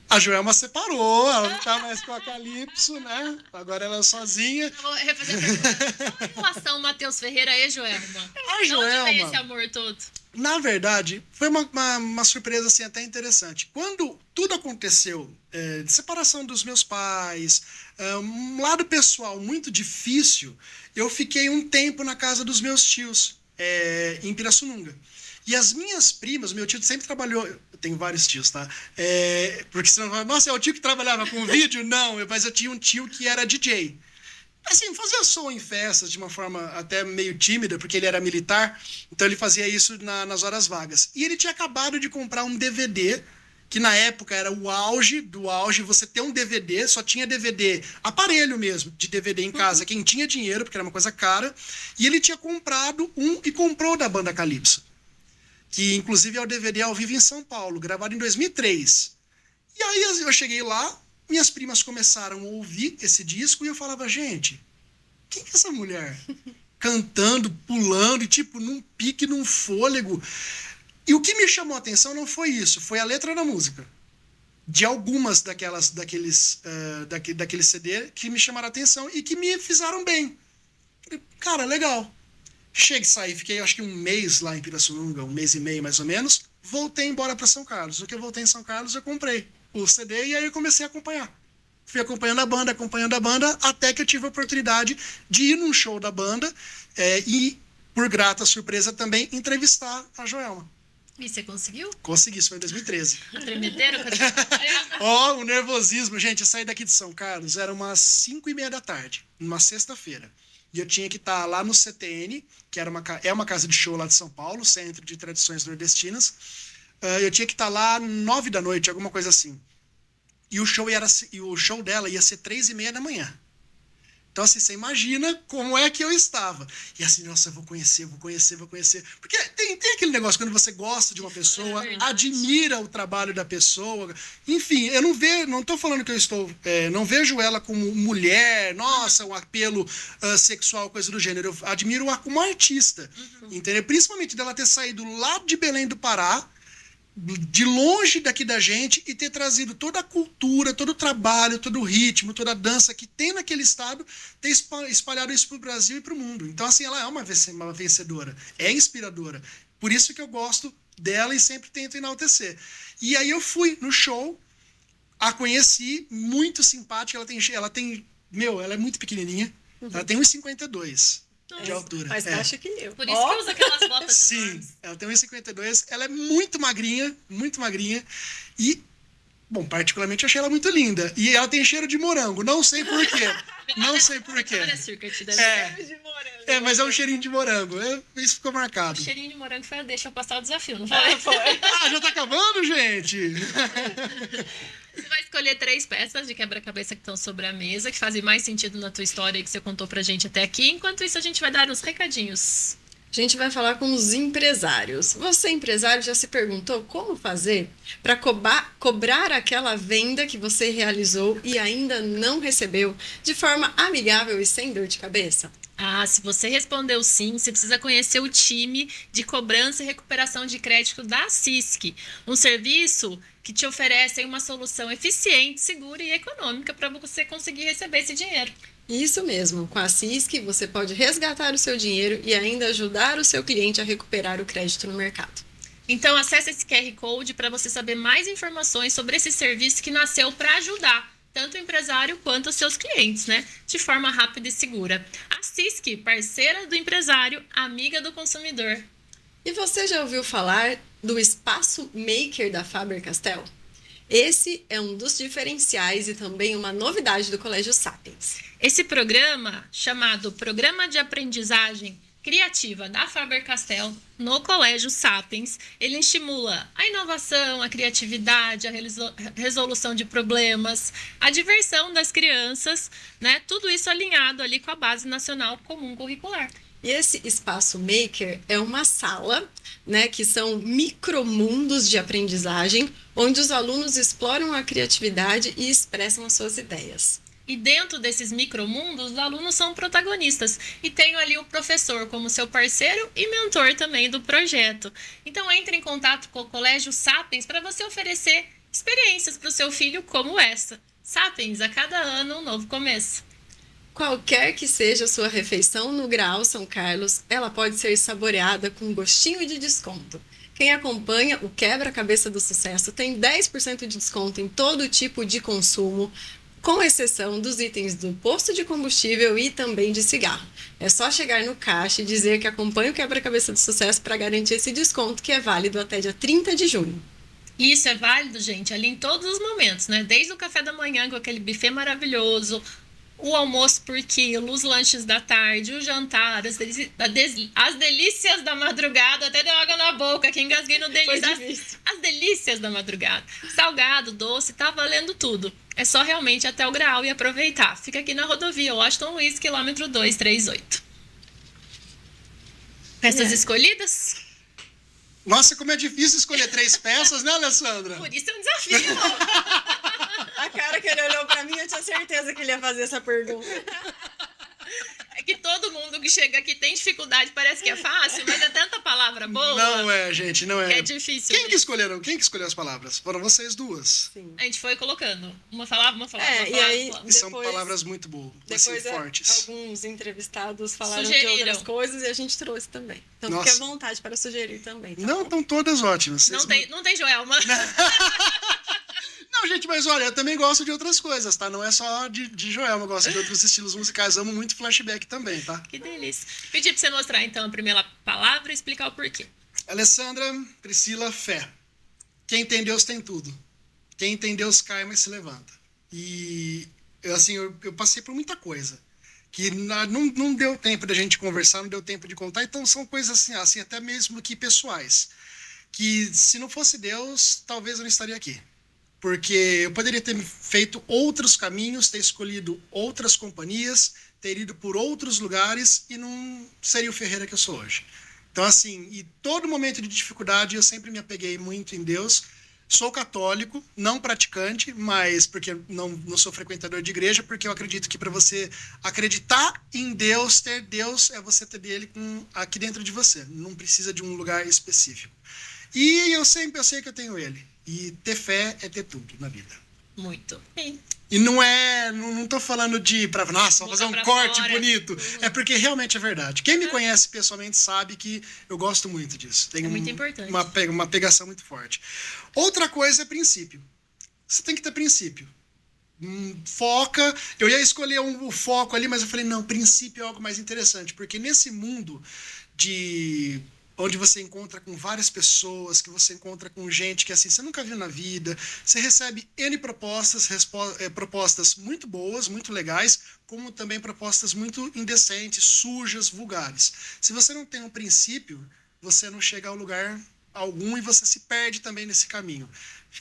A Joelma separou, ela não tá mais com a Calypso, né? Agora ela é sozinha. Eu vou refazer a pergunta. Qual a relação Matheus Ferreira e Joelma? A De onde vem esse Joelma, amor todo? na verdade, foi uma surpresa assim, até interessante. Quando tudo aconteceu, de separação dos meus pais, um lado pessoal muito difícil, eu fiquei um tempo na casa dos meus tios, em Pirassununga. E as minhas primas, meu tio sempre trabalhou. Eu tenho vários tios, tá? Porque senão, nossa, é o tio que trabalhava com vídeo? Não, mas eu tinha um tio que era DJ. Assim, fazia som em festas de uma forma até meio tímida, porque ele era militar, então ele fazia isso nas horas vagas. E ele tinha acabado de comprar um DVD, que na época era o auge do auge, você ter um DVD, só tinha DVD, aparelho mesmo, de DVD em casa, quem tinha dinheiro, porque era uma coisa cara, e ele tinha comprado um e comprou da banda Calypso, que inclusive é o DVD ao vivo em São Paulo, gravado em 2003. E aí eu cheguei lá, minhas primas começaram a ouvir esse disco e eu falava, gente, quem é essa mulher? Cantando, pulando, e tipo, num pique, num fôlego. E o que me chamou a atenção não foi isso, foi a letra da música. De algumas daqueles CD que me chamaram a atenção e que me fizeram bem. Cara, legal. Cheguei a sair, fiquei acho que um mês lá em Pirassununga, um mês e meio mais ou menos. Voltei embora para São Carlos. No que eu voltei em São Carlos, eu comprei o CD e aí eu comecei a acompanhar. Fui acompanhando a banda, até que eu tive a oportunidade de ir num show da banda e, por grata surpresa também, entrevistar a Joelma. E você conseguiu? Consegui, isso foi em 2013. Tremedeiro? Ó, o nervosismo. Gente, eu saí daqui de São Carlos, era umas 5:30 da tarde, numa sexta-feira. E eu tinha que estar lá no CTN, que é uma casa de show lá de São Paulo, Centro de Tradições Nordestinas. Eu tinha que estar lá 9 da noite, alguma coisa assim. E o show dela ia ser 3:30 da manhã. Então, assim, você imagina como é que eu estava. E assim, nossa, eu vou conhecer. Porque tem aquele negócio, quando você gosta de uma pessoa, admira o trabalho da pessoa. Enfim, eu não estou falando que eu não vejo ela como mulher, nossa, um apelo sexual, coisa do gênero. Eu admiro-a como artista, entendeu? Principalmente dela ter saído lá de Belém do Pará, de longe daqui da gente, e ter trazido toda a cultura, todo o trabalho, todo o ritmo, toda a dança que tem naquele estado, ter espalhado isso para o Brasil e para o mundo. Então, assim, ela é uma vencedora, é inspiradora. Por isso que eu gosto dela e sempre tento enaltecer. E aí eu fui no show, a conheci, muito simpática, ela é muito pequenininha, ela tem 1,52 de altura. Mais baixa que eu. Por isso que usa aquelas botas. Sim, ela tem 1,52, ela é muito magrinha, e, bom, particularmente achei ela muito linda. E ela tem cheiro de morango, não sei por quê. Mas é um cheirinho de morango, isso ficou marcado. O cheirinho de morango foi deixa eu passar o desafio, não foi? Já tá acabando, gente? Você vai escolher 3 peças de quebra-cabeça que estão sobre a mesa, que fazem mais sentido na tua história e que você contou pra gente até aqui. Enquanto isso, a gente vai dar uns recadinhos. A gente vai falar com os empresários. Você, empresário, já se perguntou como fazer para cobrar aquela venda que você realizou e ainda não recebeu de forma amigável e sem dor de cabeça? Se você respondeu sim, você precisa conhecer o time de cobrança e recuperação de crédito da CISC, um serviço que te oferece uma solução eficiente, segura e econômica para você conseguir receber esse dinheiro. Isso mesmo, com a CISC você pode resgatar o seu dinheiro e ainda ajudar o seu cliente a recuperar o crédito no mercado. Então acesse esse QR Code para você saber mais informações sobre esse serviço que nasceu para ajudar tanto o empresário quanto os seus clientes, né? De forma rápida e segura. A CISC, parceira do empresário, amiga do consumidor. E você já ouviu falar do Espaço Maker da Faber-Castell? Esse é um dos diferenciais e também uma novidade do Colégio Sapiens. Esse programa, chamado Programa de Aprendizagem Criativa da Faber-Castell, no Colégio Sapiens, ele estimula a inovação, a criatividade, a resolução de problemas, a diversão das crianças, né? Tudo isso alinhado ali com a Base Nacional Comum Curricular. E esse espaço maker é uma sala, né, que são micromundos de aprendizagem, onde os alunos exploram a criatividade e expressam as suas ideias. E dentro desses micromundos, os alunos são protagonistas. E tenho ali o professor como seu parceiro e mentor também do projeto. Então entre em contato com o Colégio Sapiens para você oferecer experiências para o seu filho como essa. Sapiens, a cada ano um novo começo. Qualquer que seja a sua refeição no Graal São Carlos, ela pode ser saboreada com um gostinho de desconto. Quem acompanha o Quebra-Cabeça do Sucesso tem 10% de desconto em todo tipo de consumo, com exceção dos itens do posto de combustível e também de cigarro. É só chegar no caixa e dizer que acompanha o Quebra-Cabeça do Sucesso para garantir esse desconto, que é válido até dia 30 de junho. E isso é válido, gente, ali em todos os momentos, né? Desde o café da manhã com aquele buffet maravilhoso, o almoço por quilo, os lanches da tarde, o jantar, as delícias da madrugada, até deu água na boca, que engasguei no delícia. As delícias da madrugada. Salgado, doce, tá valendo tudo. É só realmente ir até o Graal e aproveitar. Fica aqui na rodovia Washington Luiz, quilômetro 238. Peças escolhidas? Nossa, como é difícil escolher 3 peças, né, Alessandra? Por isso é um desafio. A cara que ele olhou pra mim, eu tinha certeza que ele ia fazer essa pergunta. É que todo mundo que chega aqui tem dificuldade, parece que é fácil, mas é tanta palavra boa. Não é, gente, não é. Que é difícil. Quem que escolheu as palavras? Foram vocês duas. Sim. A gente foi colocando. Uma falava, uma falava, uma E falava. aí, E são palavras muito boas, assim, depois fortes. alguns entrevistados falaram Sugeriram. de outras coisas e a gente trouxe também. Então Nossa. fique à vontade para sugerir também. Tá Não, bom? estão todas ótimas. Não tem Joelma. Não, gente, mas olha, eu também gosto de outras coisas, tá? Não é só de Joelma, eu gosto de outros estilos musicais. Amo muito flashback também, tá? Que delícia. Pedi pra você mostrar, então, a primeira palavra e explicar o porquê. Alessandra, Priscila, fé. Quem tem Deus tem tudo. Quem tem Deus cai, mas se levanta. E, assim, eu passei por muita coisa. Que não deu tempo da gente conversar, não deu tempo de contar. Então, são coisas assim até mesmo que pessoais. Que, se não fosse Deus, talvez eu não estaria aqui. Porque eu poderia ter feito outros caminhos, ter escolhido outras companhias, ter ido por outros lugares e não seria o Ferreira que eu sou hoje. Então, assim, e todo momento de dificuldade eu sempre me apeguei muito em Deus. Sou católico, não praticante, mas porque não sou frequentador de igreja, porque eu acredito que para você acreditar em Deus, ter Deus, é você ter dele aqui dentro de você. Não precisa de um lugar específico. E eu sempre sei que eu tenho ele. E ter fé é ter tudo na vida. Muito. E não tô falando nossa, vou fazer um corte bonito. É porque realmente é verdade. Quem me conhece pessoalmente sabe que eu gosto muito disso. Tem muito importante. Uma pegação muito forte. Outra coisa é princípio. Você tem que ter princípio. Foca. Eu ia escolher o foco ali, mas eu falei, não, princípio é algo mais interessante. Porque nesse mundo onde você encontra com várias pessoas, que você encontra com gente que assim você nunca viu na vida, você recebe N propostas muito boas, muito legais, como também propostas muito indecentes, sujas, vulgares. Se você não tem um princípio, você não chega a lugar algum e você se perde também nesse caminho.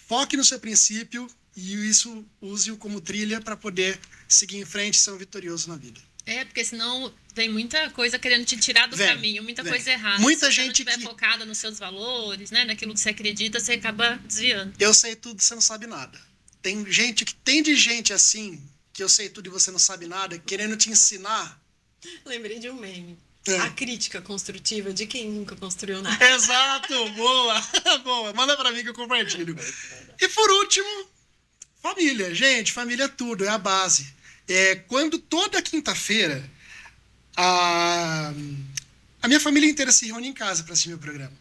Foque no seu princípio e isso use-o como trilha para poder seguir em frente e ser um vitorioso na vida. Porque senão tem muita coisa querendo te tirar do caminho, muita coisa errada. Muita Se gente você não estiver focada nos seus valores, né, naquilo que você acredita, você acaba desviando. Eu sei tudo, você não sabe nada. Tem de gente assim, que eu sei tudo e você não sabe nada, querendo te ensinar. Lembrei de um meme. A crítica construtiva de quem nunca construiu nada. Exato, boa, boa. Manda pra mim que eu compartilho. E por último, família. Gente, família é tudo, é a base. Quando toda quinta-feira a minha família inteira se reúne em casa para assistir meu programa.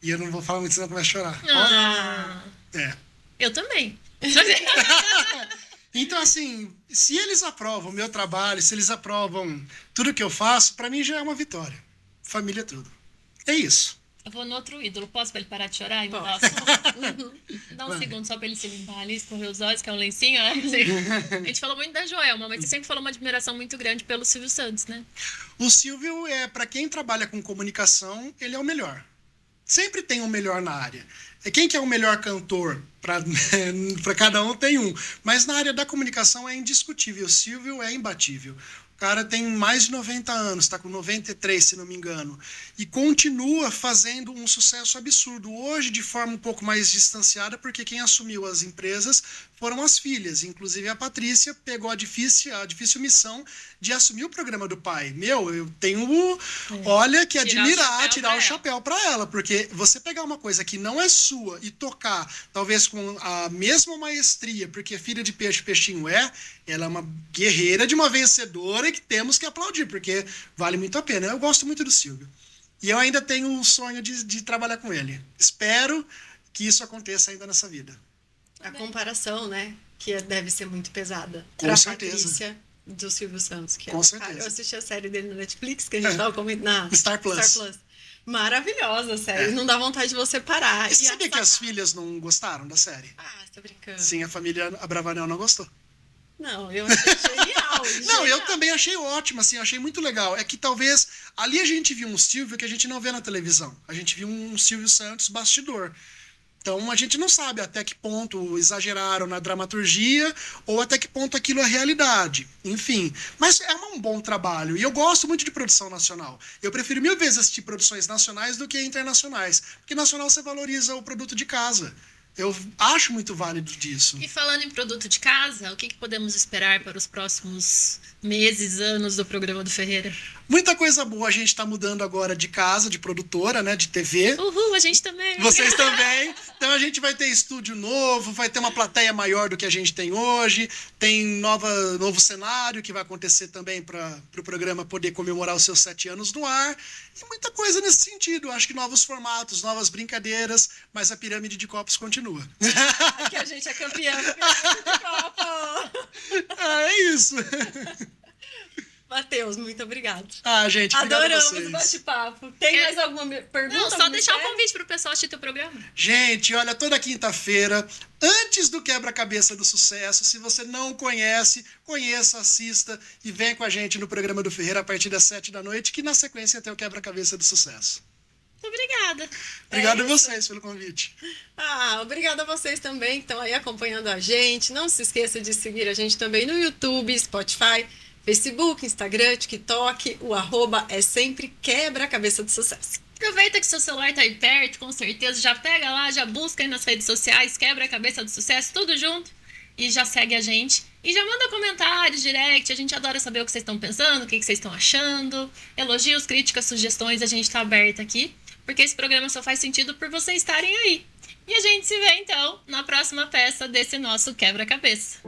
E eu não vou falar muito, senão vai chorar. Eu também. Então, assim, se eles aprovam o meu trabalho, se eles aprovam tudo que eu faço, para mim já é uma vitória. Família é tudo. É isso. Eu vou no outro ídolo. Posso pra ele parar de chorar? Dá um segundo só pra ele se limpar ali, escorrer os olhos, que é um lencinho. A gente falou muito da Joelma, mas você sempre falou uma admiração muito grande pelo Silvio Santos, né? O Silvio, para quem trabalha com comunicação, ele é o melhor. Sempre tem um melhor na área. Quem que é o melhor cantor? Para cada um tem um. Mas na área da comunicação é indiscutível. O Silvio é imbatível. cara tem mais de 90 anos, está com 93, se não me engano, e continua fazendo um sucesso absurdo. Hoje, de forma um pouco mais distanciada, porque quem assumiu as empresas foram as filhas. Inclusive, a Patrícia pegou a difícil missão de assumir o programa do pai. Eu tenho, olha, que admirar, tirar o chapéu para ela, porque você pegar uma coisa que não é sua e tocar, talvez com a mesma maestria, porque filha de peixe, peixinho ela é uma guerreira de uma vencedora que temos que aplaudir, porque vale muito a pena. Eu gosto muito do Silvio. E eu ainda tenho um sonho de trabalhar com ele. Espero que isso aconteça ainda nessa vida. A comparação, né? Que deve ser muito pesada. Com certeza. Patrícia do Silvio Santos. Que com certeza. Eu assisti a série dele na Netflix, que a gente estava comentando na Star Plus. Maravilhosa a série. Não dá vontade de você parar. E você sabia que as filhas não gostaram da série? Ah, você tá brincando. Sim, a família Abravanel não gostou. Não, eu achei genial. Não, eu também achei ótimo, assim, achei muito legal. É que talvez ali a gente viu um Silvio que a gente não vê na televisão. A gente viu um Silvio Santos bastidor. Então a gente não sabe até que ponto exageraram na dramaturgia ou até que ponto aquilo é realidade. Enfim, mas é um bom trabalho. E eu gosto muito de produção nacional. Eu prefiro 1000 vezes assistir produções nacionais do que internacionais. Porque nacional você valoriza o produto de casa. Eu acho muito válido disso. E falando em produto de casa, o que podemos esperar para os próximos meses, anos do programa do Ferreira? Muita coisa boa. A gente está mudando agora de casa, de produtora, né, de TV. Uhul, a gente também. Vocês também. Então a gente vai ter estúdio novo, vai ter uma plateia maior do que a gente tem hoje, tem novo cenário que vai acontecer também para o programa poder comemorar os seus 7 anos no ar. E muita coisa nesse sentido. Acho que novos formatos, novas brincadeiras, mas a pirâmide de copos continua. Que a gente é campeã da pirâmide de copos. É isso. Matheus, muito obrigado. Gente, obrigado Adoramos a vocês. o bate-papo. Tem mais alguma pergunta? Não, só deixar o convite pro pessoal assistir teu programa. Gente, olha, toda quinta-feira, antes do Quebra-Cabeça do Sucesso, se você não conhece, conheça, assista e vem com a gente no programa do Ferreira a partir das 7 da noite, que na sequência tem o Quebra-Cabeça do Sucesso. Muito obrigada. Obrigado a vocês pelo convite. Obrigada a vocês também que estão aí acompanhando a gente. Não se esqueça de seguir a gente também no YouTube, Spotify, Facebook, Instagram, TikTok. O @ é sempre Quebra-Cabeça do Sucesso. Aproveita que seu celular tá aí perto, com certeza. Já pega lá, já busca aí nas redes sociais, Quebra-Cabeça do Sucesso, tudo junto. E já segue a gente. E já manda comentários, direct. A gente adora saber o que vocês estão pensando, o que vocês estão achando. Elogios, críticas, sugestões, a gente tá aberta aqui. Porque esse programa só faz sentido por vocês estarem aí. E a gente se vê, então, na próxima peça desse nosso Quebra-Cabeça.